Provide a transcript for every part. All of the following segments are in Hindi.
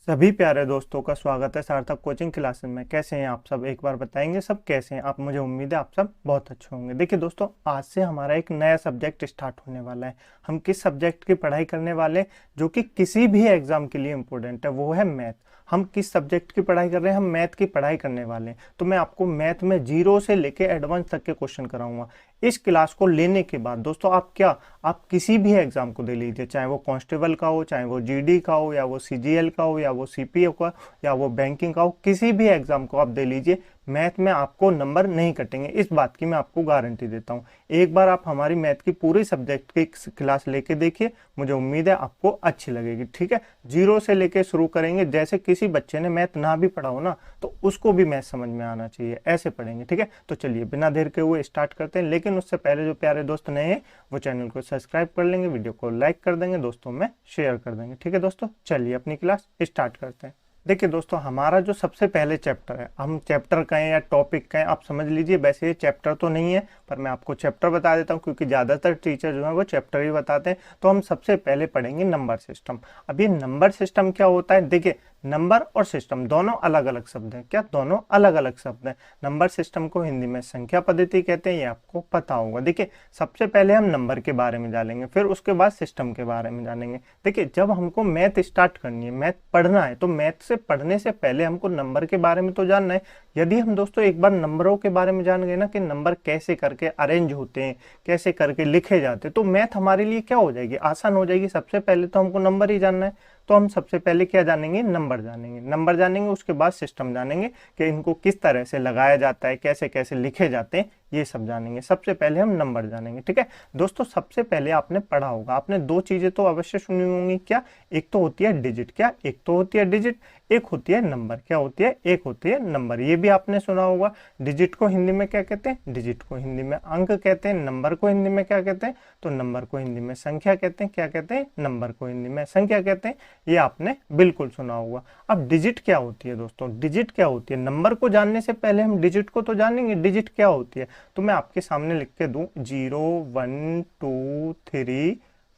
सभी प्यारे दोस्तों का स्वागत है सार्थक कोचिंग क्लासेस में। कैसे हैं आप सब? एक बार बताएंगे सब कैसे हैं आप? मुझे उम्मीद है आप सब बहुत अच्छे होंगे। देखिए दोस्तों, आज से हमारा एक नया सब्जेक्ट स्टार्ट होने वाला है। हम किस सब्जेक्ट की पढ़ाई करने वाले हैं जो कि किसी भी एग्जाम के लिए इम्पोर्टेंट है, वो है मैथ। हम किस सब्जेक्ट की पढ़ाई कर रहे हैं? हम मैथ की पढ़ाई करने वाले हैं। तो मैं आपको मैथ में जीरो से लेके एडवांस तक के क्वेश्चन कराऊंगा। इस क्लास को लेने के बाद दोस्तों आप किसी भी एग्जाम को दे लीजिए, चाहे वो कांस्टेबल का हो, चाहे वो जीडी का हो, या वो सीजीएल का हो, या वो सीपीओ का, या वो बैंकिंग का हो, किसी भी एग्जाम को आप दे लीजिए, मैथ में आपको नंबर नहीं कटेंगे। इस बात की मैं आपको गारंटी देता हूँ। एक बार आप हमारी मैथ की पूरी सब्जेक्ट की क्लास लेके देखिए, मुझे उम्मीद है आपको अच्छी लगेगी। ठीक है, जीरो से लेके शुरू करेंगे। जैसे किसी बच्चे ने मैथ ना भी पढ़ा हो ना, तो उसको भी मैथ समझ में आना चाहिए, ऐसे पढ़ेंगे। ठीक है, तो चलिए बिना देर के हुए स्टार्ट करते हैं। लेकिन उससे पहले जो प्यारे दोस्त नए हैं वो चैनल को सब्सक्राइब कर लेंगे, वीडियो को लाइक कर देंगे, दोस्तों में शेयर कर देंगे। ठीक है दोस्तों, चलिए अपनी क्लास स्टार्ट करते हैं। देखिए दोस्तों, हमारा जो सबसे पहले चैप्टर है, हम चैप्टर कहें या टॉपिक कहें आप समझ लीजिए। वैसे ये चैप्टर तो नहीं है, पर मैं आपको चैप्टर बता देता हूँ, क्योंकि ज़्यादातर टीचर जो है वो चैप्टर ही बताते हैं। तो हम सबसे पहले पढ़ेंगे नंबर सिस्टम। अब ये नंबर सिस्टम क्या होता है? देखिए, नंबर और सिस्टम दोनों अलग अलग शब्द हैं। क्या? दोनों अलग अलग शब्द हैं। नंबर सिस्टम को हिंदी में संख्या पद्धति कहते हैं, ये आपको पता होगा। देखिए, सबसे पहले हम नंबर के बारे में जानेंगे, फिर उसके बाद सिस्टम के बारे में जानेंगे। देखिए, जब हमको मैथ स्टार्ट करनी है, मैथ पढ़ना है, तो मैथ से पढ़ने से पहले हमको नंबर के बारे में तो जानना है। यदि हम दोस्तों एक बार नंबरों के बारे में जान गए ना, कि नंबर कैसे करके अरेंज होते हैं, कैसे करके लिखे जाते हैं, तो मैथ हमारे लिए क्या हो जाएगी? आसान हो जाएगी। सबसे पहले तो हमको नंबर ही जानना है, तो हम सबसे पहले क्या जानेंगे? नंबर जानेंगे। नंबर जानेंगे, उसके बाद सिस्टम जानेंगे कि इनको किस तरह से लगाया जाता है, कैसे कैसे लिखे जाते हैं, ये सब जानेंगे। सबसे पहले हम नंबर जानेंगे। ठीक है दोस्तों, सबसे पहले आपने पढ़ा होगा, आपने दो चीजें तो अवश्य सुनी होंगी। क्या? एक तो होती है डिजिट। क्या? एक तो होती है डिजिट, एक होती है नंबर। क्या होती है? एक होती है नंबर। ये भी आपने सुना होगा। डिजिट को हिंदी में क्या कहते हैं? डिजिट को हिंदी में अंक कहते हैं। नंबर को हिंदी में क्या कहते हैं? तो नंबर को हिंदी में संख्या कहते हैं। क्या कहते हैं? नंबर को हिंदी में संख्या कहते हैं। ये आपने बिल्कुल सुना होगा। अब डिजिट क्या होती है दोस्तों? डिजिट क्या होती है? नंबर को जानने से पहले हम डिजिट को तो जानेंगे। डिजिट क्या होती है तो मैं आपके सामने लिख के दूं, 0 1 2 3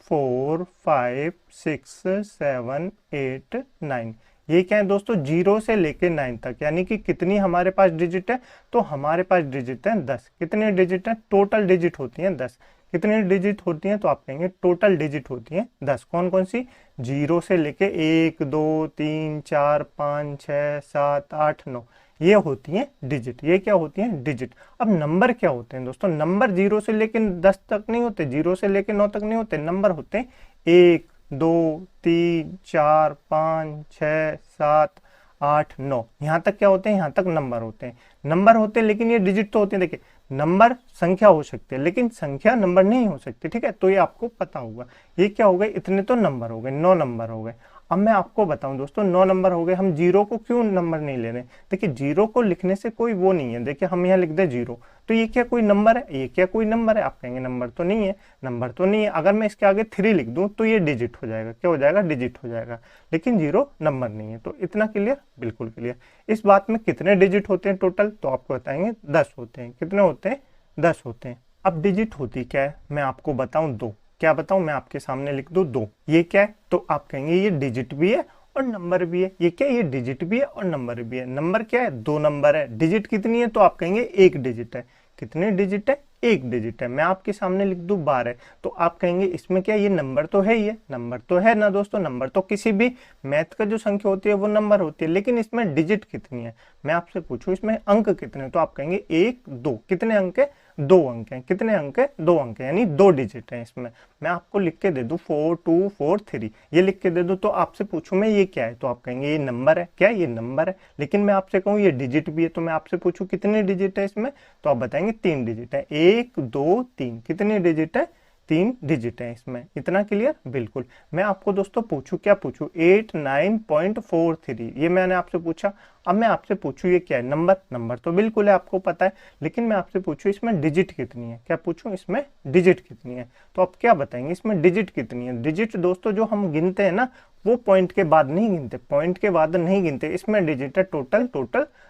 4 5 6 7 8 9। ये क्या है दोस्तों? 0 से लेके 9 तक, यानी कि कितनी हमारे पास डिजिट है? तो हमारे पास डिजिट है 10। कितनी डिजिट है? टोटल डिजिट होती है 10। कितनी डिजिट होती हैं? तो आप कहेंगे टोटल डिजिट होती हैं 10। कौन कौन सी? 0 से लेके 1 2 3 4 5 6 7 8 9, ये होती हैं डिजिट। ये क्या होती हैं? डिजिट। अब नंबर क्या होते हैं दोस्तों? नंबर 0 से लेके 10 तक नहीं होते, 0 से लेके 9 तक नहीं होते। नंबर होते हैं 1 2 3 4 5 6 7 8 9। यहाँ तक क्या होते हैं? यहाँ तक नंबर होते हैं। नंबर होते हैं, लेकिन ये डिजिट तो होते हैं। देखिए, नंबर संख्या हो सकती है, लेकिन संख्या नंबर नहीं हो सकती। ठीक है, तो ये आपको पता होगा। ये क्या हो गए? इतने तो नंबर हो गए, 9 नंबर हो गए। अब मैं आपको बताऊं दोस्तों, 9 नंबर हो गए। हम जीरो को क्यों नंबर नहीं ले रहे? देखिए, जीरो को लिखने से कोई वो नहीं है। देखिए, हम यहाँ लिख दे जीरो, तो ये क्या कोई नंबर है? ये क्या कोई नंबर है? आप कहेंगे नंबर तो नहीं है। नंबर तो नहीं है। अगर मैं इसके आगे 3 लिख दूं तो ये डिजिट हो जाएगा। क्या हो जाएगा? डिजिट हो जाएगा। लेकिन जीरो नंबर नहीं है। तो इतना क्लियर? बिल्कुल क्लियर। इस बात में कितने डिजिट होते हैं टोटल? तो आपको बताएंगे 10 होते हैं। कितने होते हैं? 10 होते हैं। अब डिजिट होती क्या है मैं आपको बताऊं? 2। क्या बताऊं? मैं आपके सामने लिख दूं 2। ये क्या है? तो आप कहेंगे ये डिजिट भी है और नंबर भी है। ये क्या है? ये डिजिट भी है और नंबर भी है। नंबर क्या है? 2 नंबर है। डिजिट कितनी है? तो आप कहेंगे 1 डिजिट है। कितने डिजिट है? 1 डिजिट है। मैं आपके सामने लिख दूं 12, तो आप कहेंगे इसमें क्या? ये नंबर तो है ही है। नंबर तो है ना दोस्तों। नंबर तो किसी भी मैथ का जो संख्या होती है वो नंबर होती है, लेकिन इसमें डिजिट कितनी है? मैं आपसे पूछूं इसमें अंक कितने? तो आप कहेंगे 1 2। कितने अंक है? 2 अंक हैं। कितने अंक है? 2 अंक है, यानी 2 डिजिट है इसमें। मैं आपको लिख के दे दूं 4 2 4 3, ये लिख के दे दूं, तो आपसे पूछूं मैं ये क्या है? तो आप कहेंगे ये नंबर है। क्या? ये नंबर है। लेकिन मैं आपसे कहूं ये डिजिट भी है, तो मैं आपसे पूछूं कितने डिजिट है इसमें? तो आप बताएंगे 3 डिजिट है। 1 2 3। कितने डिजिट है? 3 डिजिट है इसमें। इतना क्लियर? बिल्कुल। मैं आपको दोस्तों पूछूं, क्या पूछूं? 89.43, ये मैंने आपसे पूछा। अब मैं आपसे पूछूं ये क्या है? नंबर। नंबर तो बिल्कुल है, आपको पता है। लेकिन मैं आपसे पूछूं इसमें डिजिट कितनी है? क्या पूछूं? इसमें डिजिट कितनी है? तो आप क्या बताएंगे इसमें डिजिट कितनी है? डिजिट दोस्तों जो हम गिनते हैं ना, वो पॉइंट के बाद नहीं गिनते। पॉइंट के बाद नहीं गिनते। इसमें डिजिट है टोटल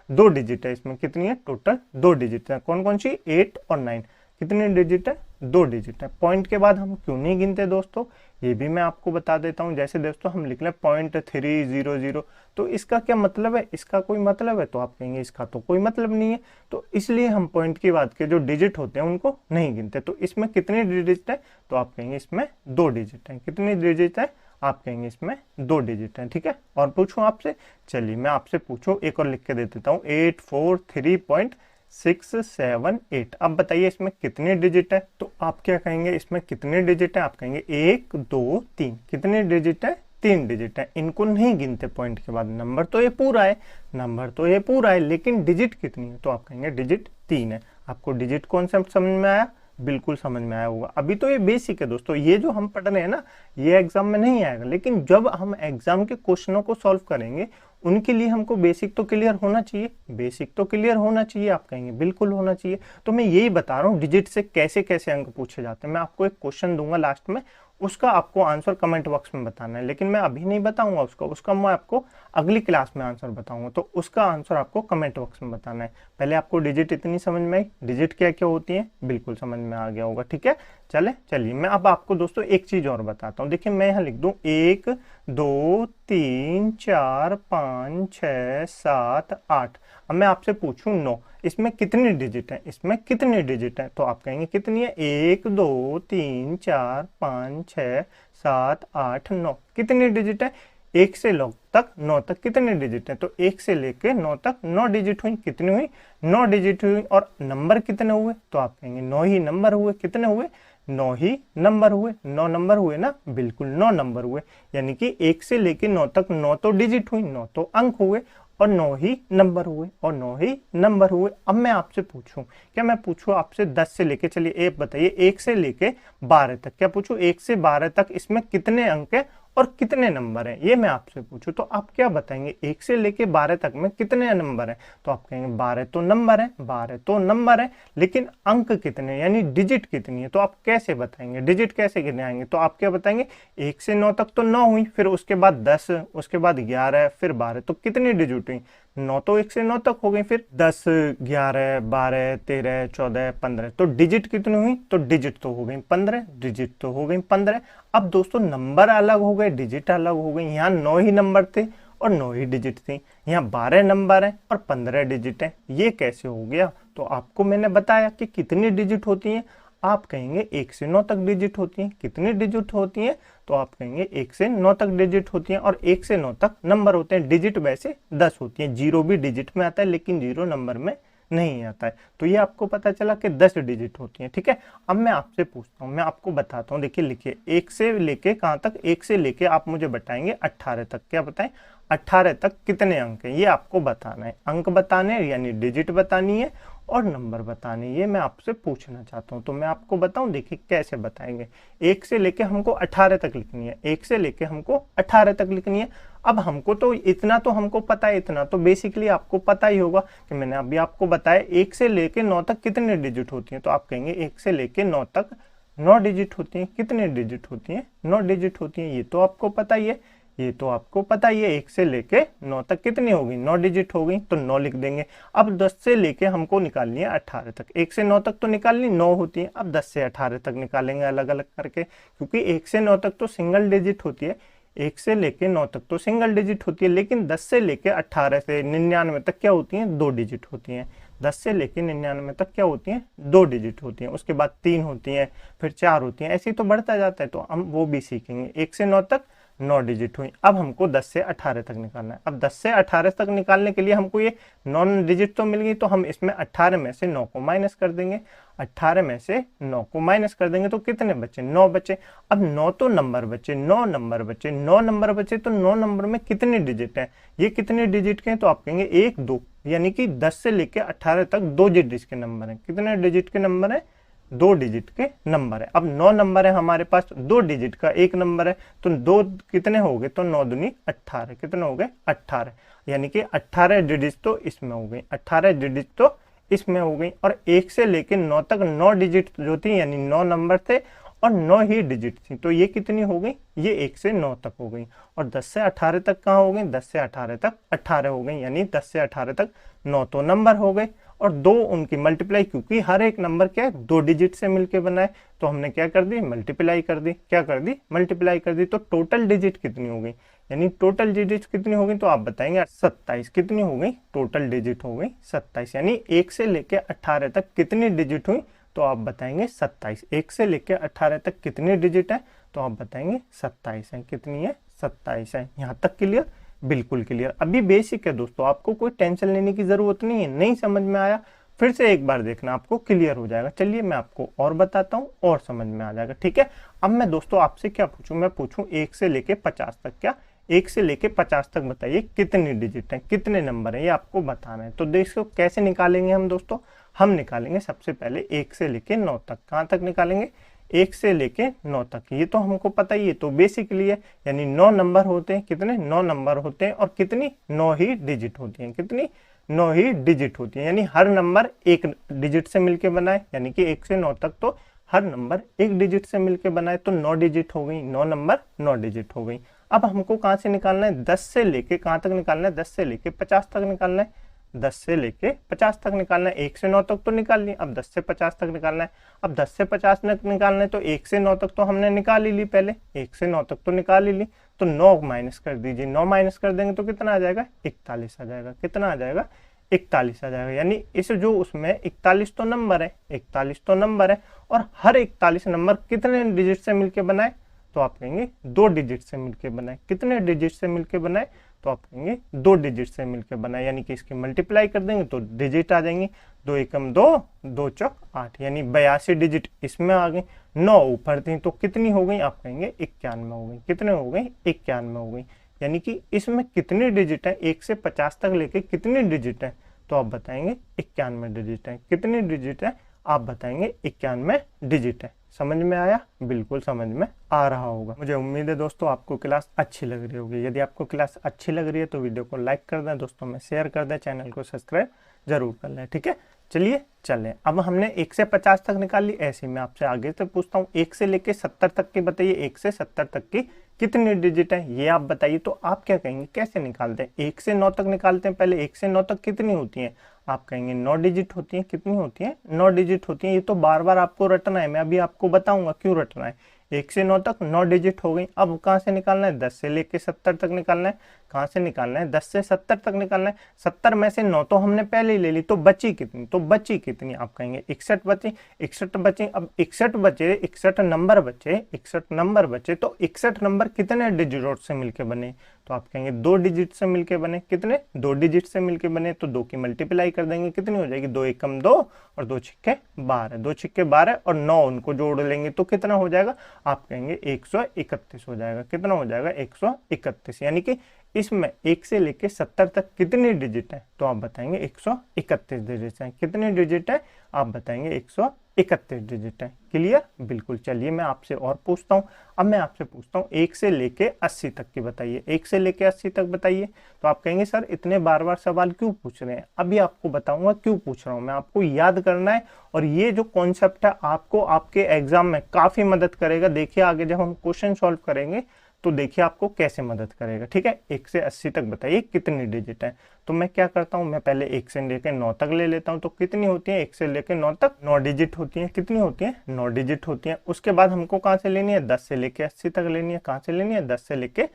2 डिजिट है इसमें। कितनी है? टोटल 2 डिजिट है। कौन कौन सी? 8 और 9। कितने डिजिट है, 2 डिजिट है। पॉइंट के बाद हम क्यों नहीं गिनते दोस्तों, ये भी मैं आपको बता देता हूँ। जैसे दोस्तों हम लिख लें 0.300, तो इसका क्या मतलब है, इसका कोई मतलब है, तो आप कहेंगे इसका तो कोई मतलब नहीं है। तो इसलिए हम पॉइंट के बाद के जो डिजिट होते हैं उनको नहीं गिनते। तो इसमें कितने डिजिट है, तो आप कहेंगे इसमें 2 डिजिट है। कितने डिजिट है, आप कहेंगे इसमें 2 डिजिट है। ठीक है, और पूछूं आपसे, चलिए मैं आपसे पूछूं, एक और लिख के दे देता हूँ, 843.678। अब बताइए इसमें कितने डिजिट है, तो आप क्या कहेंगे, इसमें कितने डिजिट है, आप कहेंगे 1 2 3। कितने डिजिट है, 3 डिजिट है। इनको नहीं गिनते पॉइंट के बाद, नंबर तो ये पूरा है, नंबर तो ये पूरा है, लेकिन डिजिट कितनी है, तो आप कहेंगे डिजिट 3 है। आपको डिजिट कॉन्सेप्ट समझ में आया, बिल्कुल समझ में आया होगा। अभी तो ये बेसिक है दोस्तों, ये जो हम पढ़ रहे हैं ना, ये एग्जाम में नहीं आएगा, लेकिन जब हम एग्जाम के क्वेश्चनों को सॉल्व करेंगे उनके लिए हमको बेसिक तो क्लियर होना चाहिए, बेसिक तो क्लियर होना चाहिए। आप कहेंगे बिल्कुल होना चाहिए। तो मैं यही बता रहा हूँ डिजिट से कैसे कैसे अंक पूछे जाते हैं। मैं आपको एक क्वेश्चन दूंगा लास्ट में, उसका आपको आंसर कमेंट बॉक्स में बताना है, लेकिन मैं अभी नहीं बताऊंगा उसका मैं आपको अगली क्लास में आंसर बताऊंगा। तो उसका आंसर आपको कमेंट बॉक्स में बताना है। पहले आपको डिजिट इतनी समझ में आई, डिजिट क्या क्या होती है बिल्कुल समझ में आ गया होगा। ठीक है, चलिए मैं अब आपको दोस्तों एक चीज और बताता हूँ। देखिए मैं यहाँ लिख दूं 1 2 3 4 5 6 7 8। अब मैं आपसे पूछूं 9, इसमें कितने डिजिट हैं, इसमें कितने डिजिट हैं, तो आप कहेंगे कितनी है, 1 2 3 4 5 6 7 8 9। कितने डिजिट है, 1 से 9 तक कितने डिजिट हैं, तो 1 से लेके 9 तक 9 डिजिट हुई। कितनी हुई, 9 डिजिट हुई। और नंबर कितने हुए, तो आप कहेंगे 9 ही नंबर हुए। कितने हुए, 9 ही नंबर हुए। 9 नंबर हुए ना, बिल्कुल 9 नंबर हुए। यानी कि 1 से लेके 9 तक 9 तो डिजिट हुई, 9 तो अंक हुए, और 9 ही नंबर हुए, और 9 ही नंबर हुए। अब मैं आपसे पूछूं, क्या मैं पूछूं आपसे 10 से लेके, चलिए एक बताइए 1 से लेके 12 तक, क्या पूछूं 1 से 12 तक इसमें कितने अंक है और कितने नंबर हैं, ये मैं आपसे पूछूं, तो आप क्या बताएंगे, 1 से लेके 12 तक में कितने नंबर हैं, तो आप कहेंगे 12 तो नंबर है, 12 तो नंबर है, लेकिन अंक कितने यानी डिजिट कितनी है, तो आप कैसे बताएंगे, डिजिट कैसे गिनाएंगे, तो आप क्या बताएंगे 1 से 9 तक तो 9 हुई, फिर उसके बाद 10, उसके बाद 11, फिर 12, तो कितनी डिजिट हुई, 9 तो 1 से 9 तक हो गई, फिर 10 11 12 13 14 15, तो डिजिट कितनी हुई, तो डिजिट तो हो गई 15, डिजिट तो हो गई 15। अब दोस्तों नंबर अलग हो गए, डिजिट अलग हो गई। यहाँ 9 ही नंबर थे और 9 ही डिजिट थी, यहाँ 12 नंबर है और 15 डिजिट है। ये कैसे हो गया, तो आपको मैंने बताया कि कितनी डिजिट होती हैं, आप कहेंगे 1 से 9 तक डिजिट होती हैं। कितनी डिजिट होती हैं, तो आप कहेंगे 1 से 9 तक डिजिट होती हैं, और 1 से 9 तक नंबर होते हैं। डिजिट वैसे 10 होती हैं, 0 भी डिजिट में आता है, लेकिन 0 नंबर में नहीं आता है। तो ये आपको पता चला कि 10 डिजिट होती हैं। ठीक है, अब मैं आपसे पूछता हूँ, मैं आपको बताता हूँ। देखिए लिखिए 1 से लेके कहाँ तक, 1 से लेके आप मुझे बताएंगे 18 तक। क्या बताएं, 18 तक कितने अंक हैं, ये आपको बताना है। अंक बताने यानी डिजिट बतानी है और नंबर बताने, ये मैं आपसे पूछना चाहता हूँ। तो मैं आपको बताऊं, देखिए कैसे बताएंगे। 1 से लेके हमको 18 तक लिखनी है, 1 से लेके हमको 18 तक लिखनी है। अब हमको तो इतना तो हमको पता है, इतना तो बेसिकली आपको पता ही होगा कि मैंने अभी आपको बताया 1 से लेके 9 तक कितने डिजिट होती हैं। तो आप कहेंगे 1 से लेके 9 तक 9 डिजिट होती हैं। कितने डिजिट होती हैं, 9 डिजिट होती हैं, ये तो आपको पता ही है, ये तो आपको पता ही है। 1 से लेके 9 तक कितनी हो गई, 9 डिजिट हो गई, तो 9 लिख देंगे। अब 10 से लेके हमको निकालनी है 18 तक। 1 से 9 तक तो निकालनी 9 होती है, अब 10 से 18 तक निकालेंगे अलग अलग करके, क्योंकि 1 से 9 तक तो सिंगल डिजिट होती है, 1 से लेके 9 तक तो सिंगल डिजिट होती है, लेकिन 10 से लेके 18 से 99 तक क्या होती हैं, 2 डिजिट होती हैं। 10 से लेके 99 तक क्या होती हैं, 2 डिजिट होती हैं, उसके बाद 3 होती हैं, फिर 4 होती हैं, ऐसे ही तो बढ़ता जाता है। तो हम वो भी सीखेंगे। 1 से 9 तक 9 डिजिट हुई। अब हमको 10 से 18 तक निकालना है। अब 10 से 18 तक निकालने के लिए हमको ये 9 डिजिट तो मिल गई, तो हम इसमें 18 में से 9 को माइनस कर देंगे। 18 में से 9 को माइनस कर देंगे तो कितने बचे, 9 बचे। अब 9 तो नंबर बचे, 9 नंबर बचे, 9 नंबर बचे, तो 9 नंबर में कितने डिजिट हैं, ये कितने डिजिट के हैं, तो आप कहेंगे 1 2, यानी कि 10 से लेके 18 तक 2 डिजिट के नंबर हैं। कितने डिजिट के नंबर है, 2 डिजिट के नंबर है। अब 9 नंबर है हमारे पास, 2 डिजिट का एक नंबर है, तो 2 कितने हो गए, तो 9 दूनी 18, कितने हो गए 18, यानी कि 18 डिजिट तो इसमें हो गई, 18 डिजिट तो इसमें हो गई। और 1 से लेके 9 तक 9 डिजिट जो थी, यानी 9 नंबर थे और 9 ही डिजिट थी, तो ये कितनी हो गई, ये 1 से 9 तक हो गई। और 10 से 18 तक कहाँ हो गई, 10 से 18 तक 18 हो गई, यानी 10 से 18 तक 9 तो नंबर हो गए और 2 उनकी मल्टीप्लाई, क्योंकि हर एक नंबर क्या है 2 डिजिट से मिलके बना है, तो हमने क्या कर दी, मल्टीप्लाई कर दी। क्या कर दी, मल्टीप्लाई कर दी। तो टोटल डिजिट कितनी हो गई, यानी टोटल डिजिट कितनी हो गई, तो आप बताएंगे 27। कितनी हो गई, टोटल डिजिट हो गई 27। यानी 1 से लेके 18 तक कितनी डिजिट हुई, तो आप बताएंगे 27। 1 से लेके 18 तक कितनी डिजिट है, तो आप बताएंगे 27 है। कितनी है, 27 है। यहाँ तक क्लियर, बिल्कुल क्लियर। अभी बेसिक है दोस्तों, आपको कोई टेंशन लेने की जरूरत नहीं है। नहीं समझ में आया फिर से एक बार देखना, आपको क्लियर हो जाएगा। चलिए मैं आपको और बताता हूँ और समझ में आ जाएगा। ठीक है, अब मैं दोस्तों आपसे क्या पूछूं, मैं पूछूं 1 से लेके 50 तक। क्या 1 से लेके 50 तक बताइए कितनी डिजिट है, कितने नंबर है, ये आपको बताना है। तो देखो कैसे निकालेंगे हम दोस्तों, हम निकालेंगे सबसे पहले 1 से लेके 9 तक। कहाँ तक निकालेंगे, 1 से लेके 9 तक। ये तो हमको पता ही है, तो बेसिकली है, यानी 9 नंबर होते हैं। कितने, 9 नंबर होते हैं। और कितनी, 9 ही डिजिट होती हैं। कितनी, 9 ही डिजिट होती है। यानी हर नंबर एक डिजिट से मिलके बना है, यानी कि 1 से 9 तक तो हर नंबर एक डिजिट से मिलके बना है। तो 9 डिजिट हो गई, 9 नंबर 9 डिजिट हो गई। अब हमको कहाँ से निकालना है, 10 से लेके कहाँ तक निकालना है, 10 से लेके 50 तक निकालना है। 10 से लेके 50 तक निकालना है। 1 से 9 तक तो निकाल ली, अब 10 से 50 तक निकालना है। अब 10 से 50 तक निकालना है, तो 1 से 9 तक तो हमने निकाल ही ली पहले, 1 से 9 तक तो निकाल ही ली। तो 9 माइनस कर दीजिए, 9 माइनस कर देंगे तो कितना आ जाएगा, 41 आ जाएगा। कितना आ जाएगा, 41 आ जाएगा। यानी इस जो उसमें 41 तो नंबर है, 41 तो नंबर है। और हर 41 नंबर कितने डिजिट से मिलके बनाए, तो आप कहेंगे 2 डिजिट से मिलके बनाए। कितने डिजिट से मिलके बनाए, तो आप कहेंगे 2 डिजिट से मिलके बनाए। यानी कि इसकी मल्टीप्लाई कर देंगे तो डिजिट आ जाएंगे, 2 एकम 2, 2 चौक 8, यानी 82 डिजिट इसमें आ गई। 9 ऊपर थी तो कितनी हो गई, आप कहेंगे 91 हो गई। कितने हो गई, 91 हो गई। यानी कि इसमें कितनी डिजिट है, 1 से 50 तक लेके कितनी डिजिट है, तो आप बताएंगे 91 डिजिट है। कितनी डिजिट है, आप बताएंगे 91 डिजिट है। समझ में आया, बिल्कुल समझ में आ रहा होगा। मुझे उम्मीद है दोस्तों आपको क्लास अच्छी लग रही होगी। यदि आपको क्लास अच्छी लग रही है तो वीडियो को लाइक कर दें, दोस्तों में शेयर कर दें, चैनल को सब्सक्राइब जरूर कर लें। ठीक है, चलिए चलें। अब हमने 1 से 50 तक निकाल ली। ऐसे मैं आपसे आगे से पूछता हूँ, 1 से लेके 70 तक की बताइए, 1 से 70 तक की कितनी डिजिट है, ये आप बताइए। तो आप क्या कहेंगे, कैसे निकालते हैं, 1 से 9 तक निकालते हैं पहले। 1 से 9 तक कितनी होती है, आप कहेंगे 9 डिजिट होती है। कितनी होती है, 9 डिजिट होती है। ये तो बार बार आपको रटना है, मैं अभी आपको बताऊंगा क्यों रटना है। 1 से 9 तक 9 डिजिट हो गई। अब कहाँ से निकालना है, 10 से लेके 70 तक निकालना है। कहाँ से निकालना है, 10 से 70 तक निकालना है। 70 में से 9 तो हमने पहले ही ले ली, तो बची कितनी, तो बची कितनी, आप कहेंगे 61 बची। 61 बची। अब 61 बचे, 61 नंबर बचे, 61 नंबर बचे, तो 61 नंबर कितने डिजिट से मिलके बने, तो आप कहेंगे 2 डिजिट से मिलके बने। कितने, 2 डिजिट से मिलके बने। तो 2 की मल्टीप्लाई कर देंगे, कितनी हो जाएगी, 2 एकम 2 और 2 छिक्के 12, 2 छिक्के 12 और 9 उनको जोड़ लेंगे तो कितना हो जाएगा, आप कहेंगे 131 हो जाएगा। कितना हो जाएगा, 131। यानी कि इसमें 1 से लेके 70 तक कितनी डिजिट है, तो आप बताएंगे 131 डिजिट है। कितनी डिजिट है, आप बताएंगे 131 डिजिट है। क्लियर, बिल्कुल। चलिए मैं आपसे और पूछता हूँ। अब मैं आपसे पूछता हूँ 1 से लेके 80 तक की बताइए, 1 से लेके 80 तक बताइए। तो आप कहेंगे सर इतने बार बार सवाल क्यों पूछ रहे हैं, अभी आपको बताऊंगा क्यों पूछ रहा हूँ मैं। आपको याद करना है, और ये जो कॉन्सेप्ट है आपको आपके एग्जाम में काफी मदद करेगा। देखिए आगे जब हम क्वेश्चन सॉल्व करेंगे तो देखिए आपको कैसे मदद करेगा। ठीक है, 1 से 80 तक बताइए कितनी डिजिट है। तो मैं क्या करता हूँ, मैं पहले 1 से लेकर 9 तक ले लेता हूँ। तो कितनी होती है, 1 से लेकर 9 तक 9 डिजिट होती है। कितनी होती है, 9 डिजिट होती है। उसके बाद हमको कहाँ से लेनी है, 10 से लेकर 80 तक लेनी है। कहाँ से लेनी है, 10 से लेकर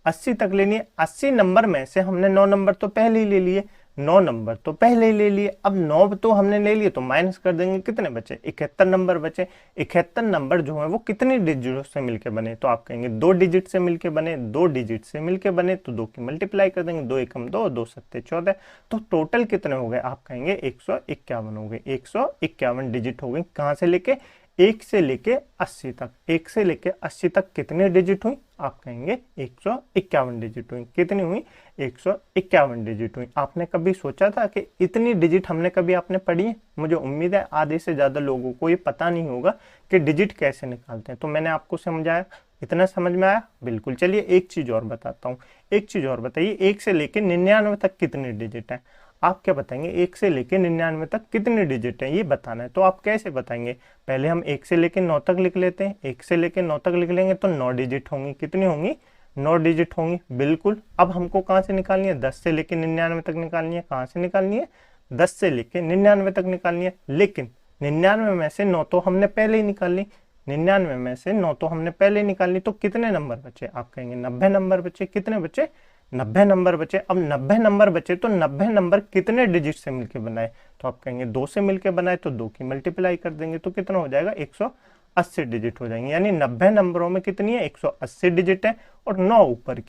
80 तक लेनी है। 80 नंबर में से हमने 9 नंबर तो पहले ही ले लिए, 9 नंबर तो पहले ही ले लिए। अब 9 तो हमने ले लिए, तो माइनस कर देंगे, कितने बचे, 71 नंबर बचे। 71 नंबर जो है वो कितनी डिजिट से मिलके बने, तो आप कहेंगे 2 डिजिट से मिलके बने। 2 डिजिट से मिलके बने तो 2 की मल्टीप्लाई कर देंगे, 2 एकम 2, 2 सत्ते 14। तो टोटल कितने हो गए, आप कहेंगे 151 हो गए। 151 डिजिट हो गई। कहाँ से लेके, 1 से लेके 80 तक। 1 से लेके 80 तक कितने डिजिट हुई, आप कहेंगे 151 डिजिट हुई। कितनी हुई, 151 डिजिट हुई। आपने कभी सोचा था कि इतनी डिजिट हमने कभी आपने पढ़ी है? मुझे उम्मीद है आधे से ज्यादा लोगों को ये पता नहीं होगा कि डिजिट कैसे निकालते हैं। तो मैंने आपको समझाया, इतना समझ में आया, बिल्कुल। चलिए एक चीज और बताता हूँ, एक चीज और बताइए, 1 से लेके 99 तक कितनी डिजिट है। आप क्या बताएंगे, 1 से लेके 99 तक कितनी डिजिट है ये बताना है। तो आप कैसे बताएंगे, पहले हम 1 से लेके 9 तक लिख लेते हैं। 1 से लेके 9 तक लिख लेंगे तो 9 डिजिट होंगी। कितनी होंगी, 9 डिजिट होंगी, बिल्कुल। अब हमको कहाँ से निकालनी है, 10 से लेके 99 तक निकालनी है। कहाँ से निकालनी है, 10 से लेके 99 तक निकालनी है, लेकिन 99 में से 9 तो हमने पहले ही निकाल ली, 99 में से 9 तो हमने पहले निकाल ली, तो कितने नंबर बचे? आप कहेंगे 90 नंबर बचे। कितने बचे? 90 नंबर बचे। अब 90 नंबर बचे तो 90 नंबर कितने डिजिट से मिलके बनाए? तो आप कहेंगे 2 से मिलके बनाए, तो 2 की मल्टीप्लाई कर देंगे तो कितना हो जाएगा? 180 डिजिट हो जाएंगे। यानी 90 नंबरों में कितनी है? 180 डिजिट है, और 9 ऊपर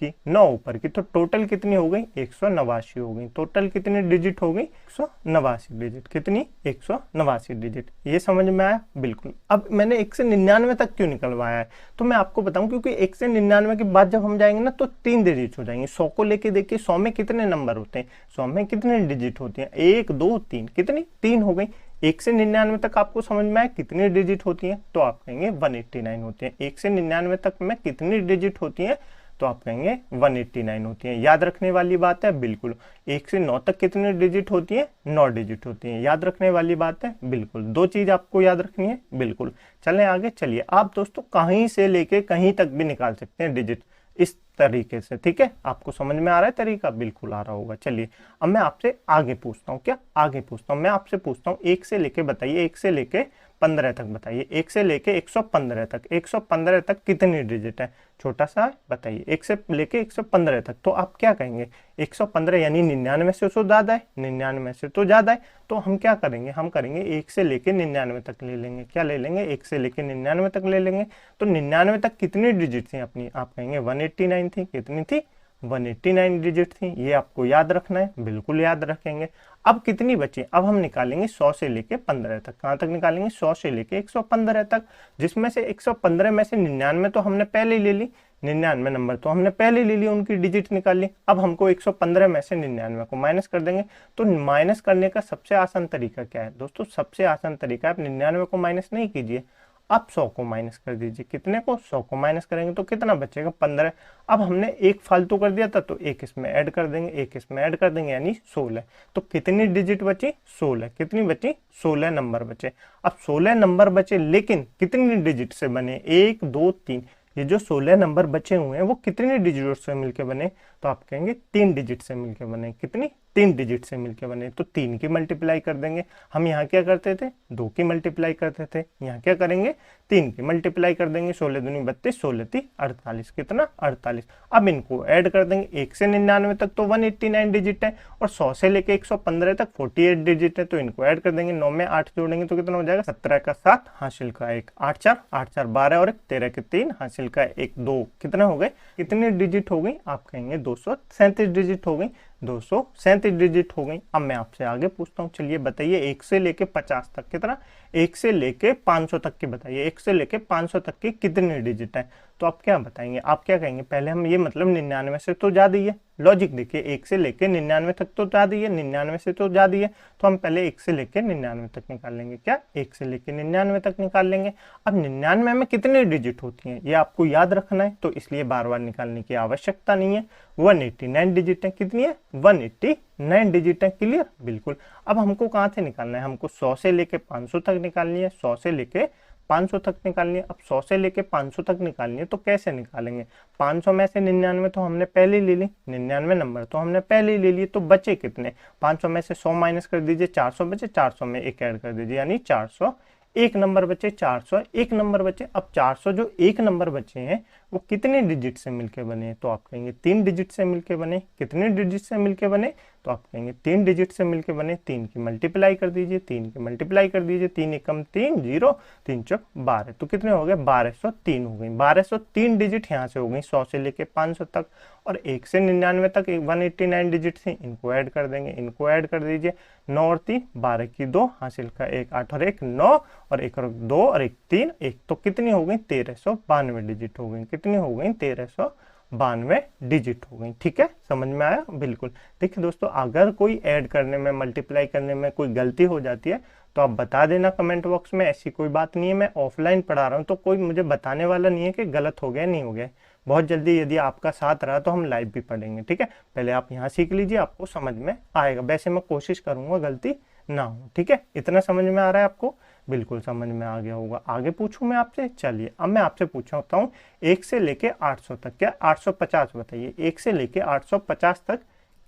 की, तो टोटल कितनी हो गई? 189 हो गई। टोटल कितनी डिजिट हो गई? 189 डिजिट। कितनी? 189 डिजिट। ये समझ में आया? बिल्कुल। अब मैंने 1 से 99 तक क्यों निकलवाया है, तो मैं आपको बताऊं, क्योंकि 1 से 99 के बाद जब हम जाएंगे ना तो 3 डिजिट हो जाएंगे। 100 को लेके देखिए, 100 में कितने नंबर होते हैं? 100 में कितने डिजिट होती हैं? 1 2 3, कितनी? 3 हो गई। 1 से 99 तक आपको समझ में आया कितनी डिजिट होती हैं? तो आप कहेंगे 189 होती हैं। 1 से 99 तक में कितनी डिजिट होती हैं? तो आप कहेंगे 189 होती हैं। याद रखने वाली बात है? बिल्कुल। 1 से 9 तक कितनी डिजिट होती है? 9 डिजिट होती हैं। याद रखने वाली बात है? बिल्कुल। 2 चीज आपको याद रखनी है। बिल्कुल। चलें आगे। चलिए, आप दोस्तों कहीं से लेके कहीं तक भी निकाल सकते हैं डिजिट इस तरीके से। ठीक है, आपको समझ में आ रहा है तरीका? बिल्कुल आ रहा होगा। चलिए, अब मैं आपसे आगे पूछता हूँ। क्या आगे पूछता हूँ? मैं आपसे पूछता हूँ 1 से लेके बताइए, 1 से लेके 15 तक बताइए। 1 से लेके 115 तक, 115 तक कितनी डिजिट है? छोटा सा बताइए। 1 से लेके 115 तक, तो आप क्या कहेंगे? 115 यानी 99 से तो ज्यादा है, 99 से तो ज्यादा है, तो हम क्या करेंगे? हम करेंगे 1 से लेके 99 तक ले लेंगे। क्या ले लेंगे? 1 से लेके 99 तक ले लेंगे। तो 99 तक कितनी डिजिट थी अपनी? आप कहेंगे 189 थी। कितनी थी? 189 डिजिट थी। ये आपको याद रखना है। बिल्कुल याद रखेंगे। अब कितनी बची? अब हम निकालेंगे 100 से लेके 15 तक। कहां तक निकालेंगे? 100 से लेके 115 तक, जिसमें से 115 में से 99 तो हमने पहले ले ली, 99 नंबर तो हमने पहले ले ली, उनकी डिजिट निकाल ली। अब हमको 115 में से 99 को माइनस कर देंगे। तो माइनस करने का सबसे आसान तरीका क्या है दोस्तों? सबसे आसान तरीका, आप 99 को माइनस नहीं कीजिए, आप 100 को माइनस कर दीजिए। कितने को? 100 को माइनस करेंगे तो कितना बचेगा? 15। अब हमने एक फालतू कर दिया था, तो एक इसमें ऐड कर देंगे, एक इसमें ऐड कर देंगे, यानी 16। तो कितनी डिजिट बची? 16। कितनी बची? 16 नंबर बचे। अब 16 नंबर बचे, लेकिन कितनी डिजिट से बने? 1 2 3। ये जो 16 नंबर बचे हुए हैं वो कितनी डिजिट से मिलके बने? तो आप कहेंगे 3 डिजिट से मिलके बने। कितनी? 3 डिजिट से मिलके बने। तो 3 की मल्टीप्लाई कर देंगे। हम यहाँ क्या करते थे? 2 की मल्टीप्लाई करते थे। यहाँ क्या करेंगे? 3 की मल्टीप्लाई कर देंगे। 16 दूनी 32, 16 ती 48। कितना? 48। अब इनको ऐड कर देंगे। 1 से 99 तक तो 189 डिजिट है, और 100 से लेके 115 तक 48 डिजिट है, तो इनको ऐड कर देंगे। 9 में 8 जोड़ेंगे तो कितना हो जाएगा? 17 का 7, हासिल का 1, 8 4 12 और 1 13 के 3, हासिल का 1 2। कितने हो गए? कितनी डिजिट हो गई? आप कहेंगे 237 डिजिट हो गई। 237 डिजिट हो गई। अब मैं आपसे आगे पूछता हूँ। चलिए बताइए 1 से लेके 50 तक कितना? 1 से लेके 500 तक की बताइए। 1 से लेके 500 तक की कितनी डिजिट है? तो आप क्या बताएंगे? आप क्या कहेंगे? पहले हम ये मतलब 99 से तो ज्यादा ही है। लॉजिक देखिए, 1 से लेके 99 तक तो ज्यादा ही है, 99 से तो ज्यादा ही है, तो हम पहले 1 से लेके 99 तक निकाल लेंगे। क्या? 1 से लेके 99 तक निकाल लेंगे। अब 99 में कितनी डिजिट होती हैं ये आपको याद रखना है, तो इसलिए बार बार निकालने की आवश्यकता नहीं है। 189 डिजिट है। कितनी है? 189 डिजिट है। क्लियर? बिल्कुल। अब हमको कहाँ से निकालना है? हमको 100 से लेके 500 तक निकालनी है। 100 से लेके 500 तक निकालनी है। अब 100 से लेके 500 तक निकालनी है, तो कैसे निकालेंगे? 500 में से 99 तो हमने पहले ले ली, 99 नंबर तो हमने पहले ले लिए, तो बचे कितने? 500 में से 100 माइनस कर दीजिए, 400 बचे। 400 में 1 ऐड कर दीजिए, यानी 400 एक नंबर बचे। 400 एक नंबर बचे। अब 400 जो एक नंबर बचे हैं वो कितने डिजिट से मिलके बने? तो आप कहेंगे 3 डिजिट से मिलके बने। कितने डिजिट से मिलके बने? तो आप कहेंगे 3 डिजिट से मिलके बने। 3 की मल्टीप्लाई कर दीजिए, 3 की मल्टीप्लाई कर दीजिए। 3 एकम 3, 0, 3 चौक 12, तो कितने हो गए? 1203 हो गई। 1203 डिजिट यहाँ से हो गई 100 से लेके 500 तक, और 1 से 99 तक 189 डिजिट थी, इनको ऐड कर देंगे। इनको ऐड कर दीजिए। 9 और 3 12 की 2, हासिल का 1 8 और 1 9, और 1 और 2 और 1 3 1, तो कितनी हो गई? 1392 डिजिट हो गई। कितनी हो गई? 1392 डिजिट हो गई। ठीक है, समझ में आया? बिल्कुल। देखिए दोस्तों, अगर कोई ऐड करने में, मल्टीप्लाई करने में कोई गलती हो जाती है तो आप बता देना कमेंट बॉक्स में। ऐसी कोई बात नहीं है, मैं ऑफलाइन पढ़ा रहा हूँ तो कोई मुझे बताने वाला नहीं है कि गलत हो गया नहीं हो गया। बहुत जल्दी यदि आपका साथ रहा तो हम लाइव भी पढ़ेंगे। ठीक है, पहले आप यहाँ सीख लीजिए, आपको समझ में आएगा। वैसे मैं कोशिश करूंगा गलती ना हो। ठीक है, इतना समझ में आ रहा है आपको? बिल्कुल समझ में आ गया होगा। आगे पूछूं मैं आपसे? चलिए, अब मैं आपसे पूछता हूँ 1 से लेके 800 तक। क्या? 850 बताइए। 1 से लेके 850 तक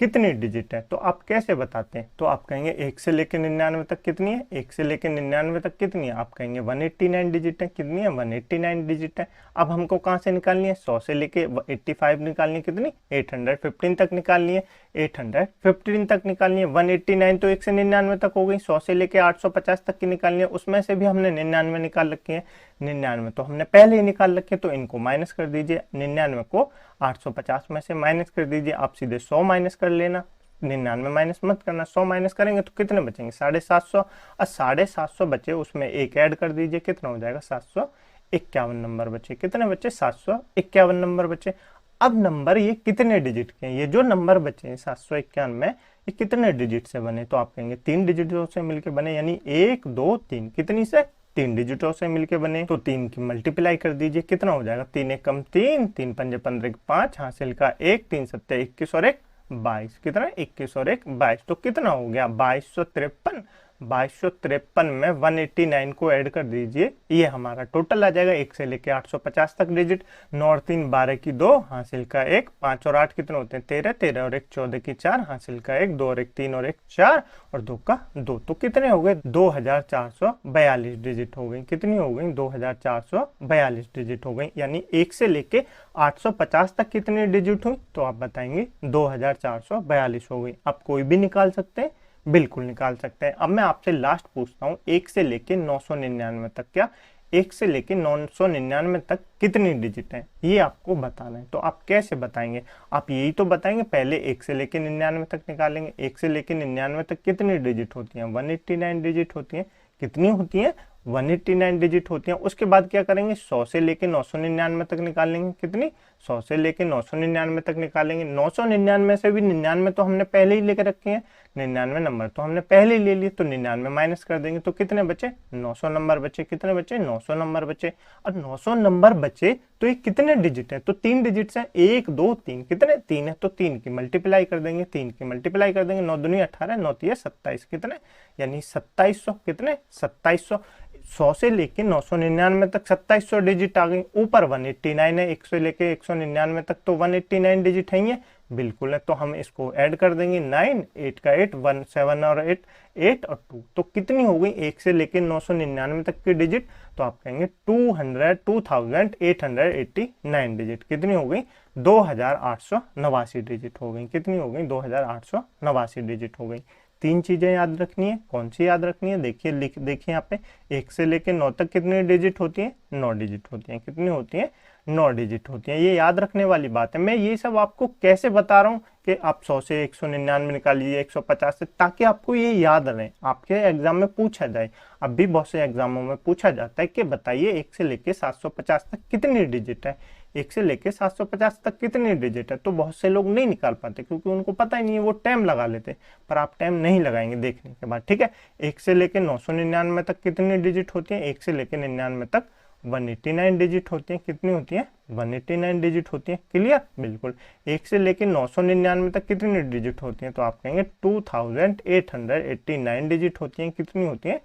कितनी डिजिट है। तो आप कैसे बताते हैं, तो आप कहेंगे 1 से लेकर 99 तक कितनी है, 1 से लेकर 99 तक कितनी है, आप कहेंगे 189 डिजिट है। कितनी है, 189 डिजिट है। अब हमको कहाँ से निकालनी है, 100 से लेके 85 निकालनी है, कितनी 815 तक निकालनी है, 815 तक निकालनी है। 189 तो 1 से 99 तक हो गई, 100 से लेके 850 तक की निकालनी है, उसमें से भी हमने 99 निकाल रखी है। 99 तो हमने पहले ही निकाल रखे, तो इनको माइनस कर दीजिए। 99 को 850 में से माइनस कर दीजिए, आप सीधे 100 माइनस कर लेना, 99 माइनस मत करना। 100 माइनस करेंगे तो कितने बचेंगे, 750। और 750 बचे, उसमें एक ऐड कर दीजिए, कितना हो जाएगा, 751 नंबर बचे। कितने बचे, 751 नंबर बचे। अब नंबर ये कितने डिजिट के हैं, ये जो नंबर बचे हैं 751 में, ये कितने डिजिट से बने, तो आप कहेंगे 3 डिजिटों से मिलकर बने, यानी 1 2 3, कितनी से, 3 डिजिटों से मिलके बने। तो 3 की मल्टीप्लाई कर दीजिए, कितना हो जाएगा, 3 एक कम 3, 3 पंजे 15 5, हासिल का 1, 3 सत्ते 21 और 1 22, कितना 21 और 1 22, तो कितना हो गया 2253। 2253 में 189 को ऐड कर दीजिए, ये हमारा टोटल आ जाएगा। 1 से लेके 850 तक डिजिट। 9 और 3 12 की 2, हासिल का 1, 5 और 8 कितने होते हैं, 13, 13 और 1 14 की 4, हासिल का 1, 2 और 1 3 और 1 4 और 2 का 2, तो कितने हो गए, 2442 डिजिट हो गई। कितनी हो गई, 2442 डिजिट हो गई। यानी 1 से लेके 850 तक कितनी डिजिट हुई, तो आप बताएंगे 2442 हो गई। आप कोई भी निकाल सकते हैं, बिल्कुल निकाल सकते हैं। अब मैं आपसे लास्ट पूछता हूँ, 1 से लेके 999 तक, क्या 1 से लेके 999 तक कितनी डिजिट है, ये आपको बताना है। तो आप कैसे बताएंगे, आप यही तो बताएंगे, पहले 1 से लेके 99 तक निकालेंगे। 1 से लेके 99 तक कितनी डिजिट होती हैं, 189 डिजिट होती हैं। कितनी होती हैं, 189 डिजिट होती हैं। उसके बाद क्या करेंगे, 100 से लेके 999 तक निकालेंगे। कितनी, 100 से लेके 999 तक निकालेंगे। 999 से भी 99 तो हमने पहले ही लेके रखे हैं, 99 नंबर तो हमने पहले ही ले लिए, तो 99 माइनस कर देंगे, तो कितने बचे, 900 नंबर बचे। कितने बचे, 900 नंबर बचे। और 900 नंबर बचे तो ये कितने डिजिट है, तो 3 डिजिट है, 1 2 3, कितने 3 है, तो 3 की मल्टीप्लाई कर देंगे, 3 की मल्टीप्लाई कर देंगे। 9 दूनी 18, 9 तीय 27, कितने, यानी 2700, कितने 2700। 100 से लेके 999 तक 2700 डिजिट आ गई। ऊपर 189 है, 1 से लेके 199 तक, तो 189 डिजिट है, ये बिल्कुल है। तो हम इसको ऐड कर देंगे, 9 8 का 8 1 7 और 8 8 और 2, तो कितनी हो गई 1 से लेके 999 तक की डिजिट, तो आप कहेंगे 2889 डिजिट। कितनी हो गई, 2889 डिजिट हो गई। कितनी हो गई, 2889 डिजिट हो गई। 3 चीजें याद रखनी है, कौन सी याद रखनी है, देखिए देखिए यहाँ पे 1 से लेके 9 तक कितनी डिजिट होती है, 9 डिजिट होती है। कितनी होती है, 9 डिजिट होती है। ये याद रखने वाली बात है। मैं ये सब आपको कैसे बता रहा हूँ कि आप 100 से 199 निकालिए, 150 से, ताकि आपको ये याद रहे, आपके एग्जाम में पूछा जाए। अब भी बहुत से एग्जामों में पूछा जाता है कि बताइए 1 से लेके 750 तक कितनी डिजिट है, 1 से लेके 750 तक कितनी डिजिट है। तो बहुत से लोग नहीं निकाल पाते, क्योंकि उनको पता ही नहीं है, वो टाइम लगा लेते। पर आप टाइम नहीं लगाएंगे देखने के बाद, ठीक है। 1 से लेके 999 तक कितनी डिजिट होती है, 1 से लेके 99 तक 189 डिजिट होती है। कितनी होती है, 189 डिजिट होती है। क्लियर, बिल्कुल। 1 से लेके 999 तक कितनी डिजिट होती है, तो आप कहेंगे 2889 डिजिट होती है। कितनी होती है,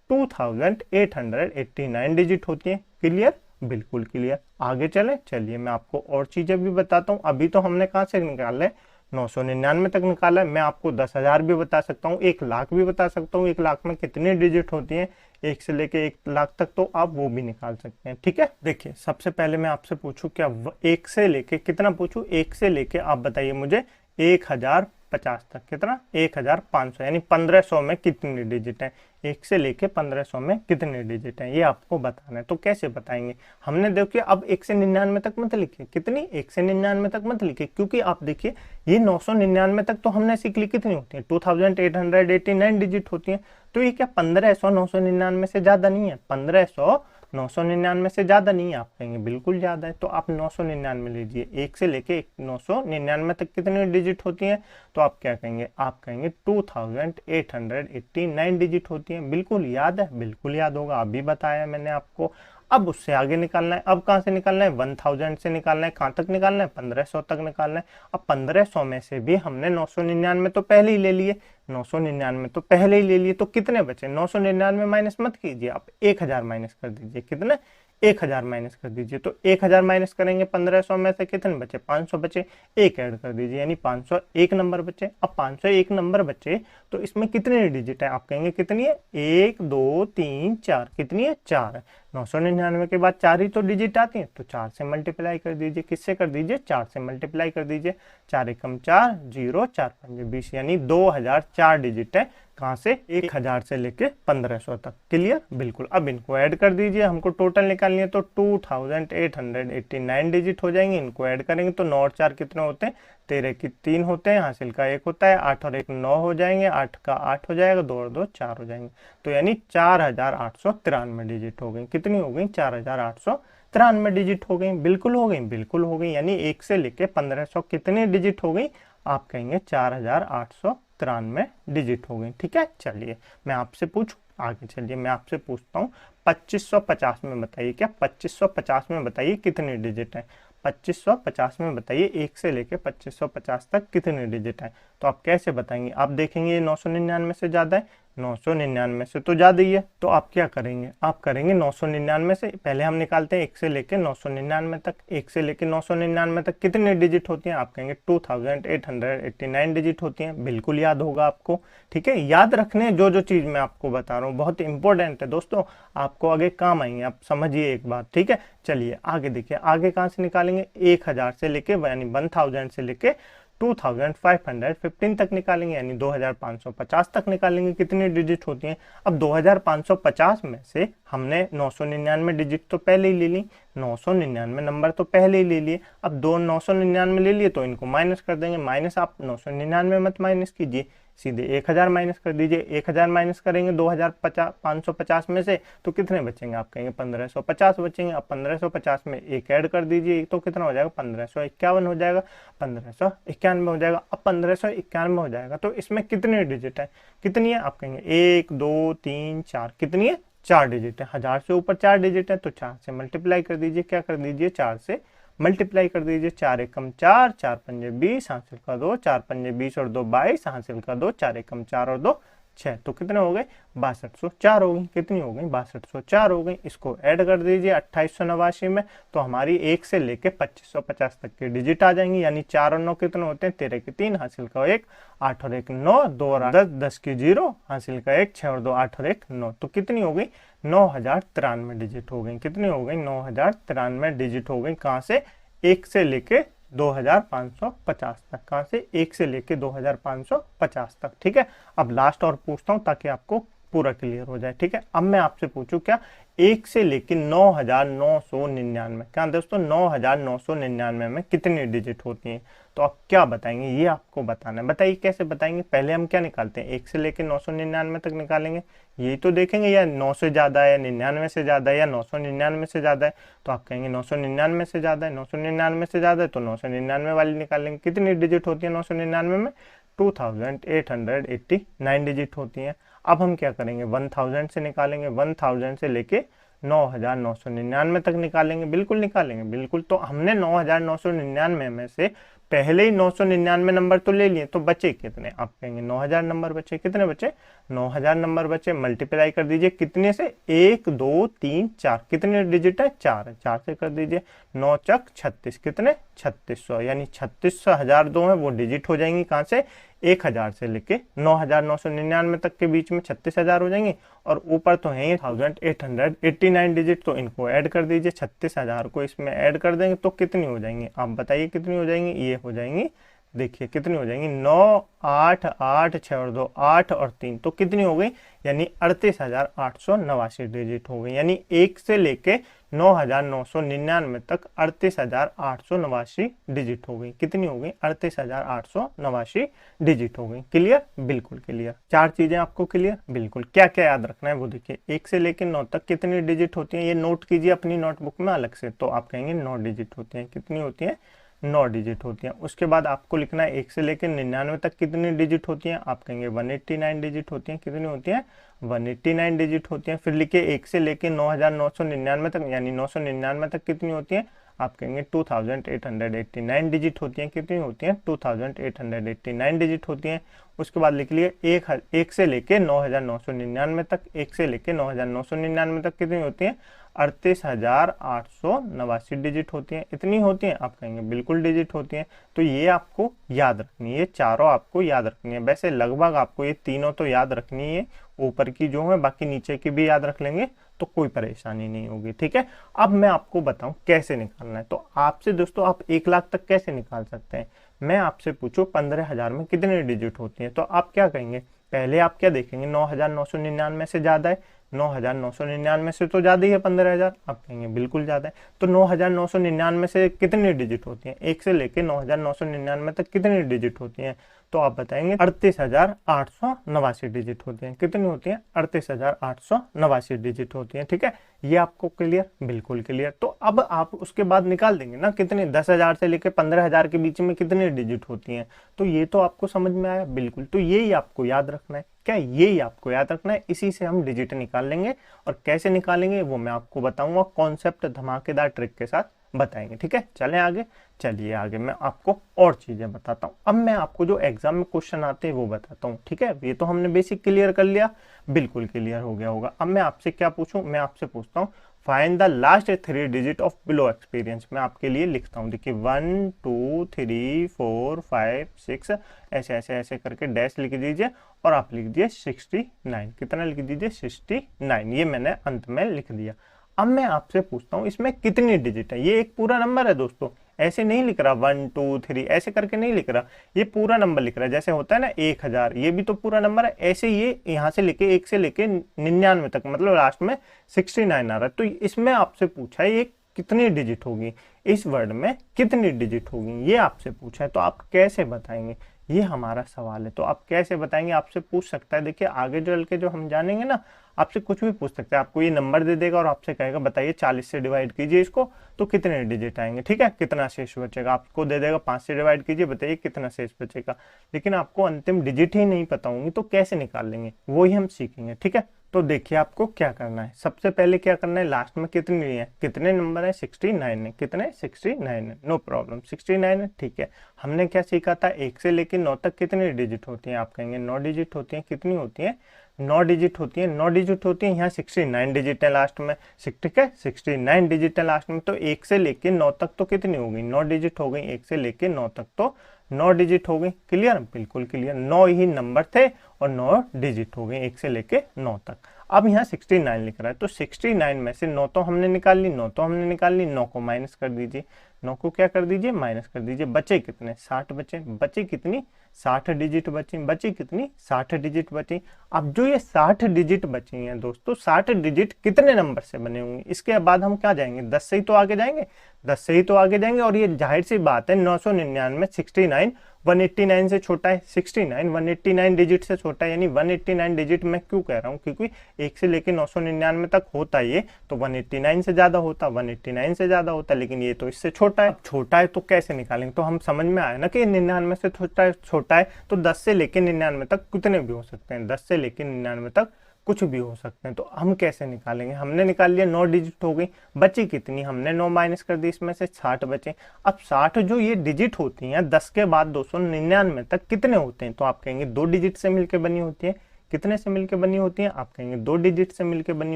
2889 डिजिट होती है। क्लियर, बिल्कुल क्लियर। आगे चले, चलिए मैं आपको और चीजें भी बताता हूँ। अभी तो हमने कहाँ से निकाला है, 999 तक निकाला है। मैं आपको 10,000 भी बता सकता हूँ, 1 लाख भी बता सकता हूँ। 1 लाख में कितनी डिजिट होती है, 1 से लेके 1 लाख तक, तो आप वो भी निकाल सकते हैं, ठीक है। देखिए, सबसे पहले मैं आपसे पूछूं, क्या 1 से लेके कितना पूछूं, 1 से लेके आप बताइए मुझे 1050 तक, कितना 1500, यानी 1500 में कितनी डिजिट है। 1 से लेके 1500 में कितने डिजिट है, ये आपको बताना है। तो कैसे बताएंगे, हमने देखिए अब 1 से 99 तक मत लिखिए। कितनी, 1 से 99 तक मत लिखिए, क्योंकि आप देखिए ये 999 तक तो हमने सीख ली, कितनी होती है, 2889 डिजिट होती है। तो ये क्या 1500 999 से ज्यादा नहीं है, 1500 999 से ज्यादा नहीं है। आप कहेंगे बिल्कुल ज्यादा है, तो आप 999 लीजिए। 1 से लेके 999 तक कितनी डिजिट होती है, तो आप क्या कहेंगे, आप कहेंगे 2889 डिजिट होती है। बिल्कुल याद है, बिल्कुल याद होगा, अभी बताया मैंने आपको। अब उससे आगे निकालना है। अब कहाँ से निकालना है, 1000 से निकालना है। कहाँ तक निकालना है, 1500 तक निकालना है। अब 1500 में से भी हमने 999 तो पहले ही ले लिए, 999 तो पहले ही ले लिए, तो कितने बचे, 999 माइनस मत कीजिए, आप 1000 माइनस कर दीजिए। कितने, 1000 माइनस कर दीजिए। तो 1000 माइनस करेंगे 1500 में से कितने बचे, 500 बचे, एक ऐड कर दीजिए यानी 501 नंबर बचे। अब 501 नंबर बचे तो इसमें कितने डिजिट है, आप कहेंगे कितनी है, 1 2 3 4, कितनी है, 4 है। 999 के बाद 4 ही तो डिजिट आती है, तो 4 से मल्टीप्लाई कर दीजिए। किससे कर दीजिए, 4 से मल्टीप्लाई कर दीजिए। 4 एकम 4, 0 4 पंजे 20 यानी 2004 डिजिट है। कहाँ से, 1000 से लेके 1500 तक। क्लियर, बिल्कुल। अब इनको ऐड कर दीजिए, हमको टोटल निकालनी है तो 2889 डिजिट हो जाएंगे। इनको ऐड करेंगे तो 9 और 4 कितने होते हैं, 13 की 3 होते हैं, हासिल का 1 होता है, 8 और 1 9 हो जाएंगे, 8 का 8 हो जाएगा, 2 और 2 4 हो जाएंगे। तो यानी 4893 डिजिट हो गई। कितनी हो गई, 4893 डिजिट हो गई। बिल्कुल हो गई, बिल्कुल हो गई। यानी 1 से लेके 1500 कितने डिजिट हो गई, आप कहेंगे 4893 डिजिट हो गई। ठीक है, चलिए मैं आपसे पूछूं, आगे चलिए मैं आपसे पूछता हूँ 2550 में बताइए, क्या 2550 में बताइए कितने डिजिट है। 2550 में बताइए 1 से लेके 2550 तक कितने डिजिट है। तो आप कैसे बताएंगे, आप देखेंगे ये 999 से ज्यादा है, 999 से तो ज्यादा ही है। तो आप क्या करेंगे, आप करेंगे 999 से पहले हम निकालते हैं 1 से लेके 999 तक। 1 से लेके 999 तक कितने डिजिट होती हैं, आप कहेंगे 2889 डिजिट होती हैं। बिल्कुल याद होगा आपको। ठीक है, याद रखने जो जो चीज मैं आपको बता रहा हूँ बहुत इंपॉर्टेंट है दोस्तों, आपको आगे काम आएंगे, आप समझिए एक बात। ठीक है, चलिए आगे देखिए, आगे कहाँ से निकालेंगे, 1000 से लेके यानी 1000 से लेके 2515 तक निकालेंगे यानी 2550 तक निकालेंगे। कितनी डिजिट होती हैं, अब 2550 में से हमने 999 डिजिट तो पहले ही ले ली, 999 नंबर तो पहले ही ले लिए। अब 999 ले लिए तो इनको माइनस कर देंगे। माइनस आप 999 मत माइनस कीजिए, सीधे 1000 माइनस कर दीजिए। 1000 माइनस करेंगे 2550 में से तो कितने बचेंगे, आप कहेंगे 1550 बचेंगे। अब 1550 में एक ऐड कर दीजिए तो कितना हो जाएगा, 1551 हो जाएगा, 1591 हो जाएगा। अब 1591 हो जाएगा तो इसमें कितने डिजिट है, कितनी है, आप कहेंगे 1 2 3 4, कितनी है, 4 डिजिट है। 1000 से ऊपर 4 डिजिट है तो 4 से मल्टीप्लाई कर दीजिए। क्या कर दीजिए, 4 से मल्टीप्लाई कर दीजिए। 4 एकम 4, 4 पंजे 20, हासिल का 2, 4 पंजे 20 और 2 22, हासिल का 2, 4 एकम 4 और 2 6, तो कितने हो गए, 6204 हो गई। कितनी हो गई, 6204 हो गई। इसको ऐड कर दीजिए 2889 में, तो हमारी 1 से लेके 2550 तक के डिजिट आ जाएंगी। यानी 4 और 9 कितने होते हैं, 13 की 3, हासिल का 1, 8 और 1 9, 2 और 10, 10 की 0, हासिल का 1, 6 और 2 8 और 1 9, तो कितनी हो गई, 9093 डिजिट हो गई। कितनी हो गई, 9093 डिजिट हो गई। कहाँ से, 1 से लेके 2550 तक। कहाँ से, 1 से लेके 2550 तक। ठीक है, अब लास्ट और पूछता हूं ताकि आपको पूरा क्लियर हो जाए। ठीक है, अब मैं आपसे पूछूं क्या, 1 से लेके 9999, क्या दोस्तों 9999 में कितनी डिजिट होती हैं। तो आप क्या बताएंगे, ये आपको बताना है। बताइए कैसे बताएंगे। पहले हम क्या निकालते हैं, 1 से लेके 999 तक निकालेंगे, यही तो देखेंगे या 9 से ज्यादा है, या 99 से ज्यादा है, या 999 से ज्यादा है। तो आप कहेंगे 999 से ज्यादा है, 999 से ज्यादा है तो 999 वाली निकालेंगे। कितनी डिजिट होती है 999 में, 2889 डिजिट होती है। अब हम क्या करेंगे, 1000 से निकालेंगे, 1000 से लेके 9999 तक निकालेंगे। बिल्कुल निकालेंगे, बिल्कुल। तो हमने 9999 में से पहले ही 999 नंबर तो ले लिए, तो बचे कितने, आप कहेंगे 9000 नंबर बचे। कितने बचे, 9000 नंबर बचे। मल्टीप्लाई कर दीजिए कितने से, 1 2 3 4, कितने डिजिट है, 4 है, 4 से कर दीजिए। 9 चक 36, कितने, 3600, यानी 3600 1002 है वो डिजिट हो जाएंगी। कहाँ से, 1000 से लेके 9999 तक के बीच में 36000 हो जाएंगे। और ऊपर तो है 1889 डिजिट, तो इनको ऐड कर दीजिए। 36000 को इसमें ऐड कर देंगे तो कितनी हो जाएंगी, आप बताइए कितनी हो जाएंगी। ये हो जाएंगी, देखिए कितनी हो जाएंगी, 9 8 8 6 और 2 8 और 3, तो कितनी हो गई, यानी 38889 डिजिट हो गई। यानी 1 से लेके 9999 तक 38889 डिजिट हो गई। कितनी हो गई, 38889 डिजिट हो गई। क्लियर, बिल्कुल क्लियर। 4 चीजें आपको क्लियर, बिल्कुल। क्या क्या याद रखना है वो देखिए, 1 से लेके 9 तक कितनी डिजिट होती है, ये नोट कीजिए अपनी नोटबुक में अलग से। तो आप कहेंगे 9 डिजिट होती है। कितनी होती है, 9 डिजिट होती हैं। उसके बाद आपको लिखना है 1 से लेकर 99 तक कितनी डिजिट होती हैं, आप कहेंगे 189 डिजिट होती हैं। कितनी होती हैं, 189 डिजिट होती हैं। फिर लिखिए 1 से लेकर 9999 तक, यानी 999 तक कितनी होती हैं, आप कहेंगे 2889 डिजिट होती हैं। कितनी होती हैं, 2889 डिजिट होती हैं। उसके बाद लिख लिए 1 से लेके 9999 तक, 1 से लेके 9999 तक कितनी होती हैं, 38,889 डिजिट होती हैं। इतनी होती हैं? आप कहेंगे बिल्कुल डिजिट होती हैं। तो ये आपको याद रखनी है, चारों आपको याद रखनी है। वैसे लगभग आपको ये तीनों तो याद रखनी है, ऊपर की जो है, बाकी नीचे की भी याद रख लेंगे तो कोई परेशानी नहीं होगी। ठीक है, अब मैं आपको बताऊं कैसे निकालना है। तो आपसे दोस्तों आप 1 लाख तक कैसे निकाल सकते हैं? मैं आपसे पूछूं 15,000 में कितने डिजिट होती हैं, तो आप क्या कहेंगे? पहले आप क्या देखेंगे? 9,999 से ज्यादा है, 9,999 से तो ज्यादा ही है 15,000। आप कहेंगे बिल्कुल ज्यादा है। तो 9,999 से कितनी डिजिट होती हैं? 1 से लेके 9,999 तक कितनी डिजिट होती हैं? तो आप बताएंगे 38,889 डिजिट होती हैं। कितनी होती हैं? 38,889 डिजिट होती हैं। ठीक है, ये आपको क्लियर? बिल्कुल क्लियर। तो अब आप उसके बाद निकाल देंगे ना कितने, 10,000 से लेकर 15,000 के बीच में कितनी डिजिट होती हैं। तो ये तो आपको समझ में आया? बिल्कुल। तो यही आपको याद रखना है। क्या यही आपको याद रखना है? इसी से हम डिजिट निकाल लेंगे, और कैसे निकालेंगे वो मैं आपको बताऊंगा, कॉन्सेप्ट धमाकेदार ट्रिक के साथ बताएंगे। ठीक है, चलें आगे। चलिए आगे मैं आपको और चीजें बताता हूँ। अब मैं आपको जो एग्जाम में क्वेश्चन आते हैं वो बताता हूँ। ठीक है, ये तो हमने बेसिक क्लियर कर लिया, बिल्कुल क्लियर हो गया होगा। अब मैं आपसे क्या पूछूं? मैं आपसे पूछता हूँ find the last 3 digit of below experience. मैं आपके लिए लिखता हूँ, देखिए 1 2 3 4 5 6 ऐसे ऐसे ऐसे करके डैश लिख दीजिए, और आप लिख दिए 69। कितना लिख दीजिए? 69। ये मैंने अंत में लिख दिया। अब मैं आपसे पूछता हूँ इसमें कितनी डिजिट है। ये एक पूरा नंबर है दोस्तों, ऐसे नहीं लिख रहा 1 2 3 ऐसे करके नहीं लिख रहा, ये पूरा नंबर लिख रहा है। जैसे होता है ना 1,000, ये भी तो पूरा नंबर है। ऐसे ये यहाँ से लेके 1 से लेके 99 तक, मतलब लास्ट में 69 आ रहा है। तो इसमें आपसे पूछा है ये कितनी डिजिट होगी, इस वर्ड में कितनी डिजिट होगी, ये आपसे पूछा है। तो आप कैसे बताएंगे? ये हमारा सवाल है। तो आप कैसे बताएंगे? आपसे पूछ सकता है। देखिए आगे चल के जो हम जानेंगे ना, आपसे कुछ भी पूछ सकते हैं। आपको ये नंबर दे देगा और आपसे कहेगा बताइए 40 से डिवाइड कीजिए इसको तो कितने डिजिट आएंगे। ठीक है, कितना शेष बचेगा। आपको दे देगा 5 से डिवाइड कीजिए, बताइए कितना शेष बचेगा। लेकिन आपको अंतिम डिजिट ही नहीं पता होंगी तो कैसे निकाल लेंगे, वो ही हम सीखेंगे। ठीक है, तो देखिए आपको क्या करना है। सबसे पहले क्या करना है, लास्ट में कितनी है, कितने नंबर है? 69 है। कितने? 69 है। नो प्रॉब्लम, 69 है। ठीक है, हमने क्या सीखा था? 1 से लेकर 9 तक कितनी डिजिट होती है? आप कहेंगे 9 डिजिट होती है। कितनी होती है? 9 डिजिट होती है। 9 डिजिट होती है। यहाँ 69 डिजिट है लास्ट में। ठीक है, 69 डिजिट है लास्ट में। तो 1 से लेके 9 तक तो कितनी हो गई? 9 डिजिट हो गई। 1 से लेके 9 तक तो 9 डिजिट हो गई। क्लियर? बिल्कुल क्लियर। 9 ही नंबर थे और 9 डिजिट हो गई 1 से लेके 9 तक। अब यहाँ 69 लिख रहा है, तो 69 में से 9 तो हमने निकाल ली, 9 तो हमने निकाल ली, 9 को माइनस कर दीजिए। 9 को क्या कर दीजिए? माइनस कर दीजिए। बचे कितने? 60 बचे। बची कितनी? 60 डिजिट बची। बची कितनी? 60 डिजिट बची। अब जो ये 60 डिजिट बची हैं दोस्तों, 60 डिजिट कितने नंबर से बने होंगे? इसके बाद हम क्या जाएंगे? 10 से ही तो आगे जाएंगे। 10 से ही तो आगे जाएंगे, और ये जाहिर सी बात है 999 69 189 से छोटा है। 69 189 डिजिट से छोटा है, यानी 189 डिजिट मैं क्यों कह रहा हूँ, क्योंकि 1 से लेके 999 तक होता ये तो 189 से ज्यादा होता, 189 से ज्यादा होता, लेकिन ये तो इससे छोटा है। छोटा है तो कैसे निकालेंगे? तो हम समझ में आया ना कि 99 से छोटा है, तो 10 से लेके 99 तक कितने भी हो सकते हैं, 10 से लेके 99 तक कुछ भी हो सकते हैं। तो हम कैसे निकालेंगे? हमने निकाल लिया, 9 डिजिट हो गई। बची कितनी? हमने 9 माइनस कर दी, इसमें से 60 बचे। अब 60 जो ये डिजिट होती हैं 10 के बाद 299 तक कितने होते हैं? तो आप कहेंगे 2 डिजिट से मिलकर बनी होती है। कितने से मिलकर बनी होती हैं? आप कहेंगे 2 डिजिट से मिलकर बनी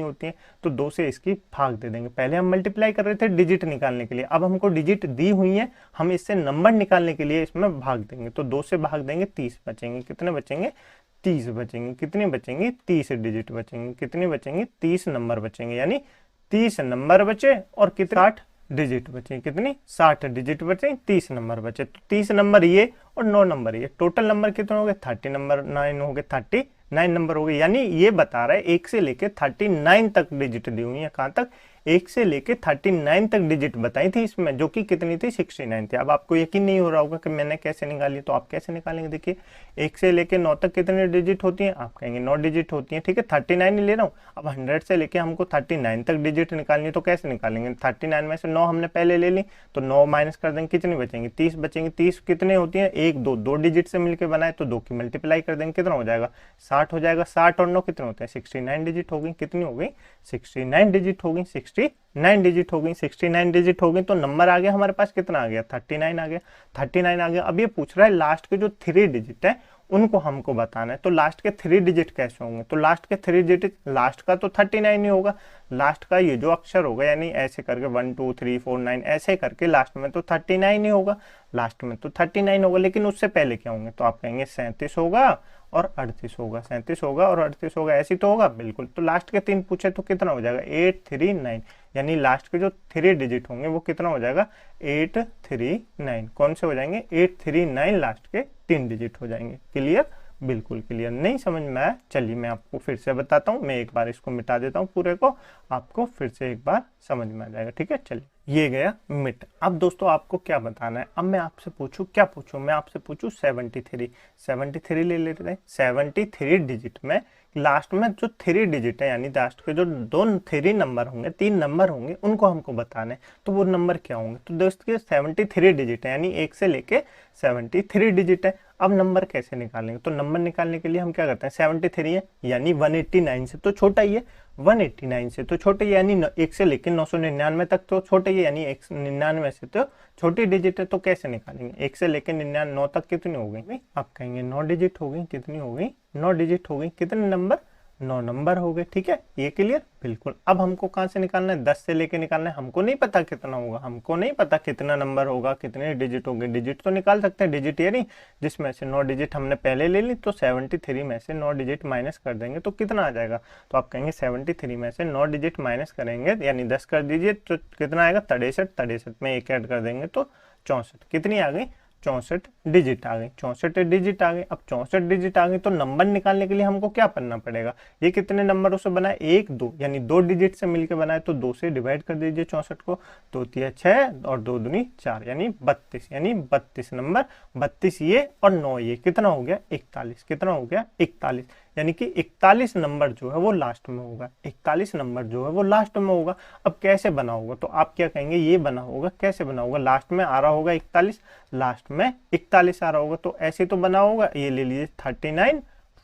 होती हैं। तो 2 से इसकी भाग दे देंगे। पहले हम मल्टीप्लाई कर रहे थे डिजिट निकालने के लिए, अब हमको डिजिट दी हुई है, हम इससे नंबर निकालने के लिए इसमें भाग देंगे। तो 2 से भाग देंगे, 30 बचेंगे। कितने बचेंगे? 30 बचेंगे। कितनी बचेंगी? 30 डिजिट बचेंगे। कितनी बचेंगी? 30 नंबर बचेंगे, यानी 30 नंबर बचे और कितने? 60 डिजिट बचे। कितनी? 60 डिजिट बचे, 30 नंबर बचे। तो 30 नंबर ये और 9 नंबर ये, टोटल नंबर कितने हो गए? 30 नंबर 9 हो गए, 39 नंबर हो गए। यानी ये बता रहा है 1 से लेके 39 तक डिजिट दी हुई है। कहां तक? 1 से लेके 39 तक डिजिट बताई थी इसमें, जो कि कितनी थी? 69 थी। अब आपको यकीन नहीं हो रहा होगा कि मैंने कैसे निकाली, तो आप कैसे निकालेंगे? देखिए 1 से लेके 9 तक कितने डिजिट होती हैं? आप कहेंगे 9 डिजिट होती हैं। ठीक है, 39 ही ले रहा हूँ। अब 100 से लेके हमको 39 तक डिजिट निकालनी है, तो कैसे निकालेंगे? 39 में से 9 हमने पहले ले ली, तो 9 माइनस कर देंगे, कितनी बचेंगी? 30 बचेंगी। 30 कितने होती है? 1 2 डिजिट से मिलकर बनाए तो 2 की मल्टीप्लाई कर देंगे, कितना हो जाएगा? 60 हो जाएगा। 60 और 9 कितने होते हैं? 69 डिजिट हो गई। कितनी हो गई? 69 डिजिट हो गई। 69 डिजिट हो गई। 69 डिजिट हो गई, तो नंबर आ गया हमारे पास, कितना आ गया? 39 आ गया। 39 आ गया। अब ये पूछ रहा है लास्ट के जो 3 डिजिट है उनको हमको बताना है। तो लास्ट के 3 डिजिट कैसे होंगे, तो लास्ट के 3 डिजिट, लास्ट का तो 39 ही होगा, लास्ट का ये जो अक्षर होगा यानी ऐसे करके 1 2 3 4 9 ऐसे करके लास्ट में तो 39 ही होगा, लास्ट में तो 39 होगा। लेकिन उससे पहले क्या होंगे, तो आप कहेंगे 37 होगा और 38 होगा, 37 होगा और 38 होगा, ऐसी तो होगा बिल्कुल। तो लास्ट के 3 पूछे तो कितना हो जाएगा 839, यानी लास्ट के जो 3 डिजिट होंगे वो कितना हो जाएगा 839। कौन से हो जाएंगे 839, लास्ट के 3 डिजिट हो जाएंगे। क्लियर, बिल्कुल क्लियर। नहीं समझ में आया, चलिए मैं आपको फिर से बताता हूँ, मैं एक बार इसको मिटा देता हूँ पूरे को, आपको फिर से एक बार समझ में आ जाएगा। ठीक है, चलिए ये गया मिट। अब दोस्तों आपको क्या बताना है, अब मैं आपसे पूछूं, क्या पूछूं, मैं आपसे पूछूं 73 ले लेते हैं। 73 डिजिट में लास्ट में जो 3 डिजिट है, यानी लास्ट के जो 3 नंबर होंगे, 3 नंबर होंगे, उनको हमको बताना है। तो वो नंबर क्या होंगे, तो दोस्तों 73 डिजिट है, यानी 1 से लेके 73 डिजिट है। अब नंबर कैसे निकालेंगे, तो नंबर निकालने के लिए हम क्या करते हैं, 73 है यानी 189 से तो छोटा ही है, 189 से तो छोटे यानी 1 से लेकर 999 तक तो छोटे ही, यानी 199 से तो छोटी डिजिट है। तो कैसे निकालेंगे, 1 से लेकर 99 तक कितनी हो गई, आप कहेंगे 9 डिजिट हो गई, कितनी हो गई 9 डिजिट हो गई, कितने नंबर 9 नंबर हो गए। ठीक है, ये क्लियर, बिल्कुल। अब हमको कहाँ से निकालना है, 10 से लेके निकालना है, हमको नहीं पता कितना होगा, हमको नहीं पता कितना नंबर होगा, कितने डिजिट होंगे। डिजिट तो निकाल सकते हैं, डिजिट ये नहीं जिसमें से 9 डिजिट हमने पहले ले ली, तो 73 में से 9 डिजिट माइनस कर देंगे तो कितना आ जाएगा, तो आप कहेंगे 73 में से 9 डिजिट माइनस करेंगे यानी 10 कर दीजिए तो कितना आएगा 63, 63 में 1 ऐड कर देंगे तो 64, कितनी आ गई 64 डिजिट आ गई, 64 डिजिट आ गई। अब 64 डिजिट आ गई तो नंबर निकालने के लिए हमको क्या करना पड़ेगा, ये कितने नंबरों से बना है 1 2, यानी 2 डिजिट से मिलकर बना है, तो 2 से डिवाइड कर दीजिए 64 को, 2 तिया 6 और 2 दूनी 4 यानी 32, यानी 32 नंबर, 32 ये और 9 ये, कितना हो गया 41, कितना हो गया 41, यानी कि 41 नंबर जो है वो लास्ट में होगा, 41 नंबर जो है वो लास्ट में होगा। अब कैसे बना होगा, तो आप क्या कहेंगे ये बना होगा, कैसे बना होगा, लास्ट में आ रहा होगा 41, लास्ट में 41 आ रहा होगा, तो ऐसे तो बना होगा, ये ले लीजिए 39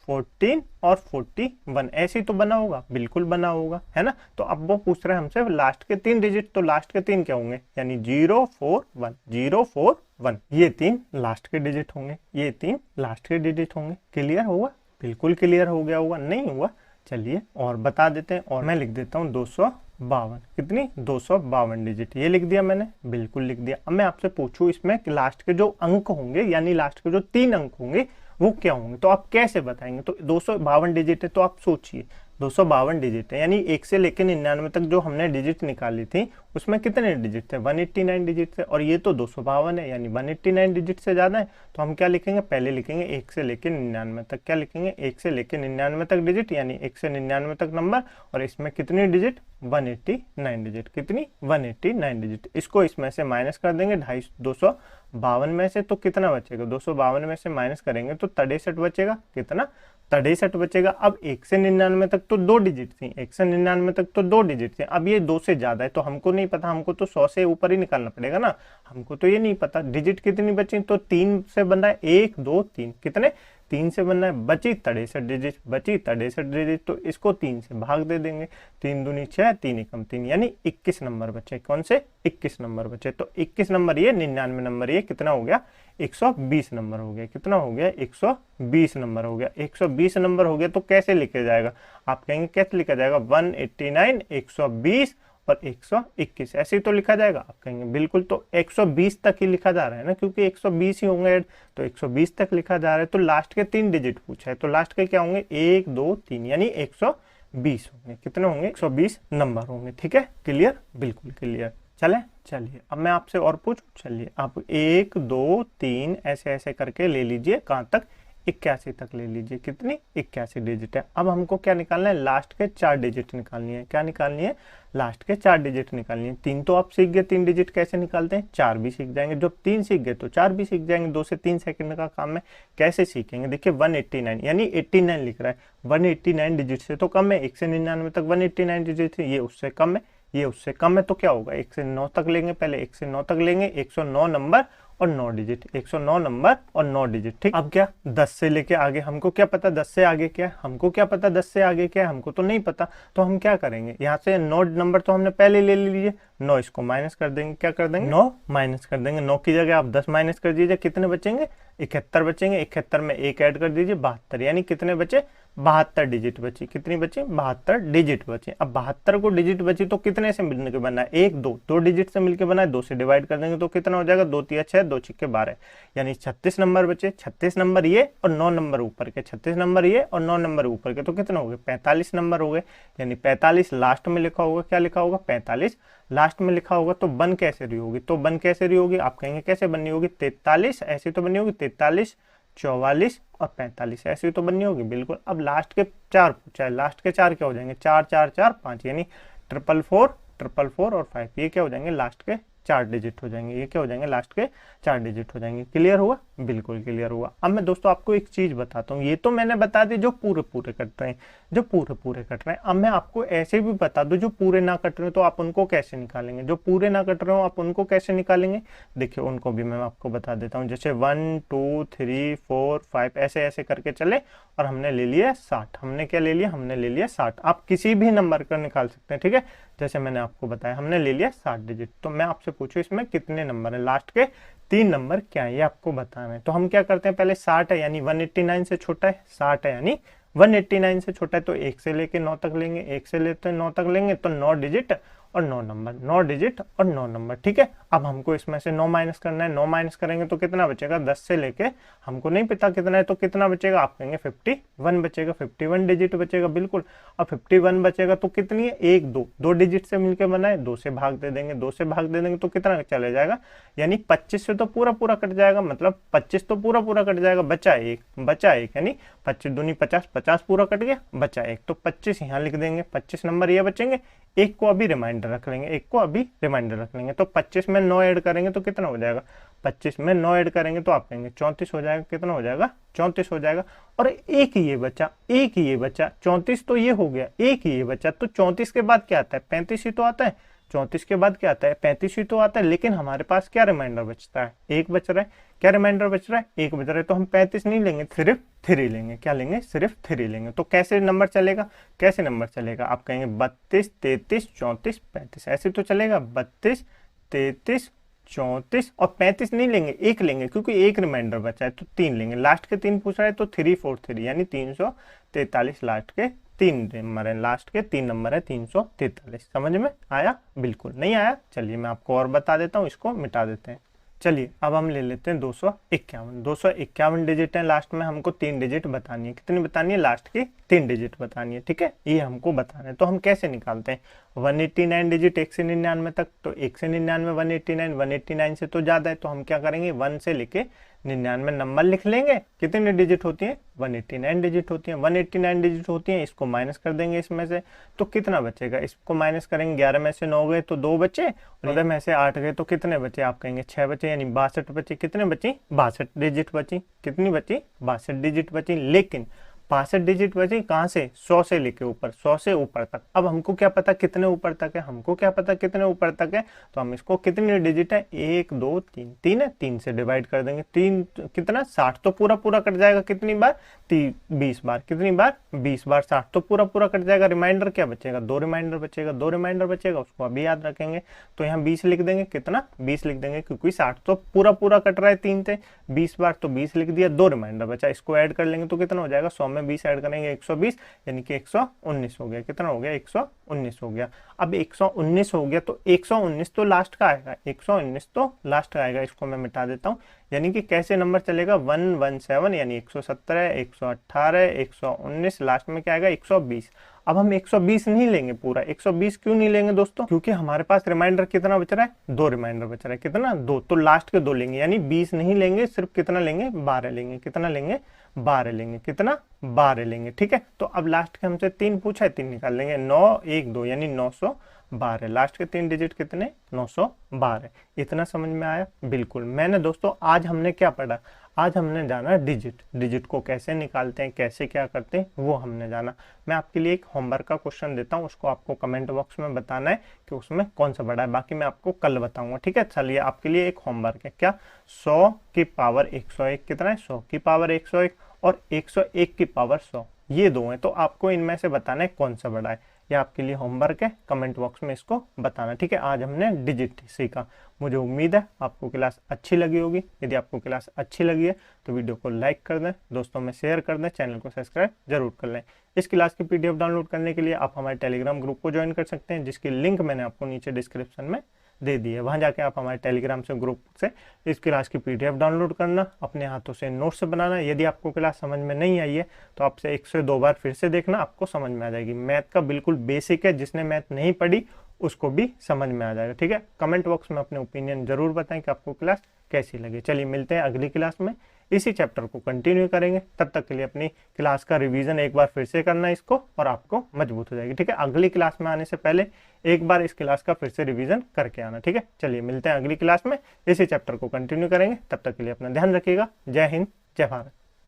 14 और 41 ऐसे तो बना होगा, बिल्कुल बना होगा, है ना। तो अब वो पूछ रहे हैं हमसे लास्ट के 3 डिजिट, तो लास्ट के 3 क्या होंगे, यानी 041 041, ये 3 लास्ट के डिजिट होंगे, ये 3 लास्ट के डिजिट होंगे। क्लियर होगा, बिल्कुल क्लियर हो गया होगा, नहीं हुआ चलिए और बता देते हैं, और मैं लिख देता हूँ 252, कितनी 252 डिजिट, ये लिख दिया मैंने, बिल्कुल लिख दिया। अब मैं आपसे पूछूं इसमें कि लास्ट के जो अंक होंगे यानी लास्ट के जो 3 अंक होंगे वो क्या होंगे, तो आप कैसे बताएंगे, तो 252 डिजिट है, तो आप सोचिए 252 डिजिट है यानी 1 से लेकर 99 तक जो हमने डिजिट निकाली थी उसमें कितने डिजिट थे 189 डिजिट थे, और ये तो 252 है यानी 189 डिजिट से ज्यादा है। तो हम क्या लिखेंगे, पहले लिखेंगे 1 से लेकर 99 तक, क्या लिखेंगे 1 से लेकर 99 तक डिजिट, यानी 1 से 99 तक नंबर, और इसमें कितनी डिजिट 189 डिजिट, कितनी 189 डिजिट। इसको इसमें से माइनस कर देंगे 252 में से, तो कितना बचेगा 252 में से माइनस करेंगे तो 63 बचेगा, कितना 63 बचेगा। अब 1 से 99 तक तो 2 डिजिट थी, 1 से 99 तक तो 2 डिजिट थे, अब ये 2 से ज्यादा है तो हमको नहीं पता, हमको तो 100 से ऊपर ही निकालना पड़ेगा ना, हमको तो ये नहीं पता डिजिट कितनी बची, तो 3 से बन रहा है 1 2 3, कितने 3 से बनना है, बची 63 डिजिट, बची 63 डिजिट, तो इसको 3 से भाग दे देंगे, 3 दूनी 6 3 एकम 3, यानी 21 नंबर बचे, कौन से 21 नंबर बचे। तो 21 नंबर ये 99 नंबर ये कितना हो गया 120 नंबर हो गया, कितना हो गया 120 नंबर हो गया। 120 नंबर हो गया तो कैसे लिखा जाएगा, आप कहेंगे कैसे लिखा जाएगा 189 120 और 121 ऐसे ही तो लिखा जाएगा, आप कहेंगे बिल्कुल, तो 120 तक ही लिखा जा रहा है ना, क्योंकि 120 ही होंगे ऐड, तो 120 तक लिखा जा रहा है। तो लास्ट के 3 डिजिट पूछा है, तो लास्ट के क्या होंगे 1 2 3 यानी 120 होंगे, कितने होंगे 120 नंबर होंगे। ठीक है, क्लियर, बिल्कुल क्लियर। चलिए अब मैं आपसे और पूछूं, चलिए आप 1 2 3 ऐसे ऐसे करके ले लीजिए, कहां तक 81 तक ले लीजिए, कितनी 81 डिजिट है। अब हमको क्या निकालना है, लास्ट के 4 डिजिट निकालनी है, क्या निकालनी है लास्ट के 4 डिजिट निकालनी है। 3 तो आप सीख गए 3 डिजिट कैसे निकालते हैं, 4 भी सीख जाएंगे, जब 3 सीख गए तो 4 भी सीख जाएंगे, 2 से 3 सेकंड का काम है। कैसे सीखेंगे, देखिए 189 यानी 89 लिख रहा है, 189 डिजिट से तो कम है, 1 से 99 तक 189 डिजिट है, ये उससे कम है, ये उससे कम है, तो क्या होगा 1 से 9 तक लेंगे, पहले 1 से 9 तक लेंगे, 109 नंबर और 9 डिजिट, 109 नंबर और 9 डिजिट। ठीक, अब क्या 10 से लेके आगे, हमको क्या पता 10 से आगे क्या है, हमको क्या पता 10 से आगे क्या है, हमको तो नहीं पता। तो हम क्या करेंगे, यहाँ से 9 नंबर तो हमने पहले ले लीजिए, 9 इसको माइनस कर देंगे, क्या कर देंगे 9 माइनस कर देंगे, 9 की जगह आप 10 माइनस कर दीजिए, कितने बचेंगे 71 बचेंगे, 71 में एक ऐड कर दीजिए 72, यानी कितने बचे 72 डिजिट बची। कितनी बची 72 डिजिट बची। अब 72 को डिजिट बची तो कितने से मिलकर बना है, 1 2 2 डिजिट से मिलकर बना है, 2 से डिवाइड कर देंगे तो कितना हो जाएगा 2 3 6 2 6 12, यानी 36 नंबर बचे। 36 नंबर ये और 9 नंबर ऊपर के, 36 नंबर ये और 9 नंबर ऊपर के, तो कितना हो गए 45 नंबर हो गए। यानी 45 लास्ट में लिखा होगा, क्या लिखा होगा 45 लास्ट में लिखा होगा। तो बन कैसे रही होगी, तो बन कैसे रही होगी, आप कहेंगे कैसे बननी होगी, 43 ऐसी तो बननी होगी, 43 44 और 45 ऐसी तो बननी होगी बिल्कुल। अब लास्ट के 4 पूछा है, लास्ट के 4 क्या हो जाएंगे 4 4 4 5, यानी 444 444 और 5, ये क्या हो जाएंगे लास्ट के 4 डिजिट हो जाएंगे। ये क्या हो जाएंगे लास्ट के 4 डिजिट हो जाएंगे। क्लियर हुआ, बिल्कुल क्लियर हुआ। अब मैं दोस्तों आपको एक चीज बताता हूँ, ये तो मैंने बता दी जो पूरे पूरे कट रहे हैं, जो पूरे पूरे कट रहे हैं। अब मैं आपको ऐसे भी बता दूं जो पूरे ना कट रहे हो तो आप उनको कैसे निकालेंगे, जो पूरे ना कट रहे हो आप उनको कैसे निकालेंगे, देखिए उनको भी मैं आपको बता देता हूँ। जैसे 1 2 3 4 5 ऐसे ऐसे करके चले और हमने ले लिया 60। हमने क्या ले लिया, हमने ले लिया 60। आप किसी भी नंबर का निकाल सकते हैं, ठीक है। जैसे मैंने आपको बताया हमने ले लिया 60 डिजिट। तो मैं आपसे पूछूं इसमें कितने नंबर है, लास्ट के 3 नंबर क्या है ये आपको बताना है। तो हम क्या करते हैं, पहले 60 है यानी 189 से छोटा है, 60 है यानी 189 से छोटा है, तो 1 से लेके 9 तक लेंगे, 1 से लेते 9 तक लेंगे, तो 9 डिजिट और 9 नंबर, 9 डिजिट और 9 नंबर, ठीक है। अब हमको इसमें से 9 माइनस करना है, 9 माइनस करेंगे तो कितना बचेगा, 10 से लेके हमको नहीं पता कितना है, तो कितना बचेगा, आप कहेंगे 51 बचेगा, 51 डिजिट बचेगा बिल्कुल। अब 51 बचेगा तो कितनी है, 1 2 2 डिजिट से मिलकर बना है, 2 से भाग दे देंगे, 2 से भाग दे देंगे तो कितना चले जाएगा, यानी 25 से तो पूरा पूरा कट जाएगा, मतलब 25 तो पूरा पूरा कट जाएगा, बचा एक, बचा एक, यानी 25 दूनी 50, 50 पूरा कट गया, बचा एक, तो 25 यहाँ लिख देंगे, 25 नंबर ये बचेंगे। एक को अभी रिमाइंडर रख लेंगे, एक को अभी रिमाइंडर रख लेंगे, तो 25 में 9 ऐड करेंगे तो कितना हो जाएगा, 25 में 9 ऐड करेंगे तो आप कहेंगे 34 हो जाएगा। कितना हो जाएगा, 34 हो जाएगा। और एक ही ये बचा, एक ही ये बचा, 34 तो ये हो गया, एक ही ये बचा, तो 34 के बाद क्या आता है, 35 ही तो आता है। 34 के बाद क्या आता है, 35 ही तो आता है, लेकिन हमारे पास क्या रिमाइंडर बचता है, एक बच रहा है। क्या रिमाइंडर बच रहा है, एक बच रहा है, तो हम 35 नहीं लेंगे, सिर्फ 3 लेंगे। क्या लेंगे, सिर्फ 3 लेंगे। तो कैसे नंबर चलेगा, कैसे नंबर चलेगा, आप कहेंगे 32 33 34 35 ऐसे तो चलेगा, 32 33 34 और 35 नहीं लेंगे, एक लेंगे, क्योंकि एक रिमाइंडर बचा है तो 3 लेंगे। लास्ट के 3 पूछ रहा है तो 3 4 3, यानी 343 लास्ट के 3 नंबर है, लास्ट के 3 नंबर है 343। समझ में आया, बिल्कुल नहीं आया, चलिए मैं आपको और बता देता हूँ, इसको मिटा देते हैं। चलिए अब हम ले लेते हैं 251। 251 डिजिट है, लास्ट में हमको 3 डिजिट बतानी है। कितनी बतानी है, लास्ट की 3 डिजिट बतानी है, ठीक है, ये हमको बताना है। तो हम कैसे निकालते हैं, 189 डिजिट 1 से 99 तक, तो 1 से 99 189, 189 से तो ज्यादा है, तो हम क्या करेंगे 1 से लेके 99 नंबर लिख लेंगे। कितनी डिजिट होती है, 189 डिजिट होती है, 189 डिजिट होती है। इसको माइनस कर देंगे इसमें से, तो कितना बचेगा, इसको माइनस करेंगे, 11 में से 9 गए तो 2 बचे, 11 में से 8 गए तो कितने बचे, आप कहेंगे 6 बचे, यानी 62 बचे। कितने बची, 62 डिजिट बची। कितनी बची, 62 डिजिट बची। लेकिन 62 डिजिट बची कहाँ से, 100 से लेके ऊपर, 100 से ऊपर तक। अब हमको क्या पता कितने ऊपर तक है, हमको क्या पता कितने ऊपर तक है, तो हम इसको कितनी डिजिट है, 1 2 3, 3 है, 3 से डिवाइड कर देंगे। 3 कितना, 60 तो पूरा पूरा कट जाएगा, कितनी बार, 20 बार। कितनी बार, 20 बार। 60 तो पूरा पूरा कट जाएगा, रिमाइंडर क्या बचेगा, 2 रिमाइंडर बचेगा, 2 रिमाइंडर बचेगा, उसको अभी याद रखेंगे। तो यहाँ 20 लिख देंगे, कितना, 20 लिख देंगे, क्योंकि 60 तो पूरा पूरा कट रहा है 3 से, 20 बार, तो 20 लिख दिया। 2 रिमाइंडर बचा, इसको ऐड कर लेंगे तो कितना हो जाएगा, 100 में 20 ऐड करेंगे 120, यानी कि 119 हो गया। कितना हो गया, 119 हो गया। अब 119 हो गया तो 119 तो लास्ट का आएगा, 119 तो लास्ट का आएगा, इसको मैं मिटा देता हूँ। यानी कि कैसे नंबर चलेगा, 117, यानी 117, 118, 119, लास्ट में क्या आएगा, 120। अब हम 120 नहीं लेंगे पूरा, 120 क्यों नहीं लेंगे दोस्तों, क्योंकि हमारे पास रिमाइंडर कितना बच रहा है, 2 रिमाइंडर बच रहा है। कितना, 2, तो लास्ट के 2 लेंगे, यानी 20 नहीं लेंगे, सिर्फ कितना लेंगे, 12 लेंगे। कितना लेंगे, 12 लेंगे। कितना, 12 लेंगे, ठीक है। तो अब लास्ट के हमसे 3 पूछा है, 3 निकाल लेंगे, 9 1 2, यानी 912। लास्ट के 3 डिजिट कितने, 912। इतना समझ में आया, बिल्कुल। मैंने दोस्तों आज हमने क्या पढ़ा, आज हमने जाना डिजिट, डिजिट को कैसे निकालते हैं, कैसे क्या करते हैं, वो हमने जाना। मैं आपके लिए एक होमवर्क का क्वेश्चन देता हूँ, उसको आपको कमेंट बॉक्स में बताना है कि उसमें कौन सा बड़ा है, बाकी मैं आपको कल बताऊंगा, ठीक है। चलिए आपके लिए एक होमवर्क है, क्या, 100 की पावर 101 कितना है, 100 की पावर 101 और 101 की पावर 100, ये दो हैं, तो आपको इनमें से बताना है कौन सा बड़ा है। ये आपके लिए होमवर्क है, कमेंट बॉक्स में इसको बताना। ठीक है, आज हमने डिजिट सीखा। मुझे उम्मीद है आपको क्लास अच्छी लगी होगी। यदि आपको क्लास अच्छी लगी है तो वीडियो को लाइक कर दें, दोस्तों में शेयर कर दें, चैनल को सब्सक्राइब जरूर कर लें। इस क्लास की पीडीएफ डाउनलोड करने के लिए आप हमारे टेलीग्राम ग्रुप को ज्वाइन कर सकते हैं, जिसकी लिंक मैंने आपको नीचे डिस्क्रिप्शन में दे दी है। वहाँ जाके आप हमारे टेलीग्राम से ग्रुप से इस क्लास की पीडीएफ डाउनलोड करना, अपने हाथों से नोट्स बनाना। यदि आपको क्लास समझ में नहीं आई है तो आपसे 1 से 2 बार फिर से देखना, आपको समझ में आ जाएगी। मैथ का बिल्कुल बेसिक है, जिसने मैथ नहीं पढ़ी उसको भी समझ में आ जाएगा। ठीक है, कमेंट बॉक्स में अपने ओपिनियन जरूर बताएं कि आपको क्लास कैसी लगी। चलिए मिलते हैं अगली क्लास में, इसी चैप्टर को कंटिन्यू करेंगे। तब तक के लिए अपनी क्लास का रिवीजन एक बार फिर से करना इसको, और आपको मजबूत हो जाएगी। ठीक है, अगली क्लास में आने से पहले एक बार इस क्लास का फिर से रिवीजन करके आना। ठीक है, चलिए मिलते हैं अगली क्लास में, इसी चैप्टर को कंटिन्यू करेंगे। तब तक के लिए अपना ध्यान रखिएगा। जय हिंद, जय भारत।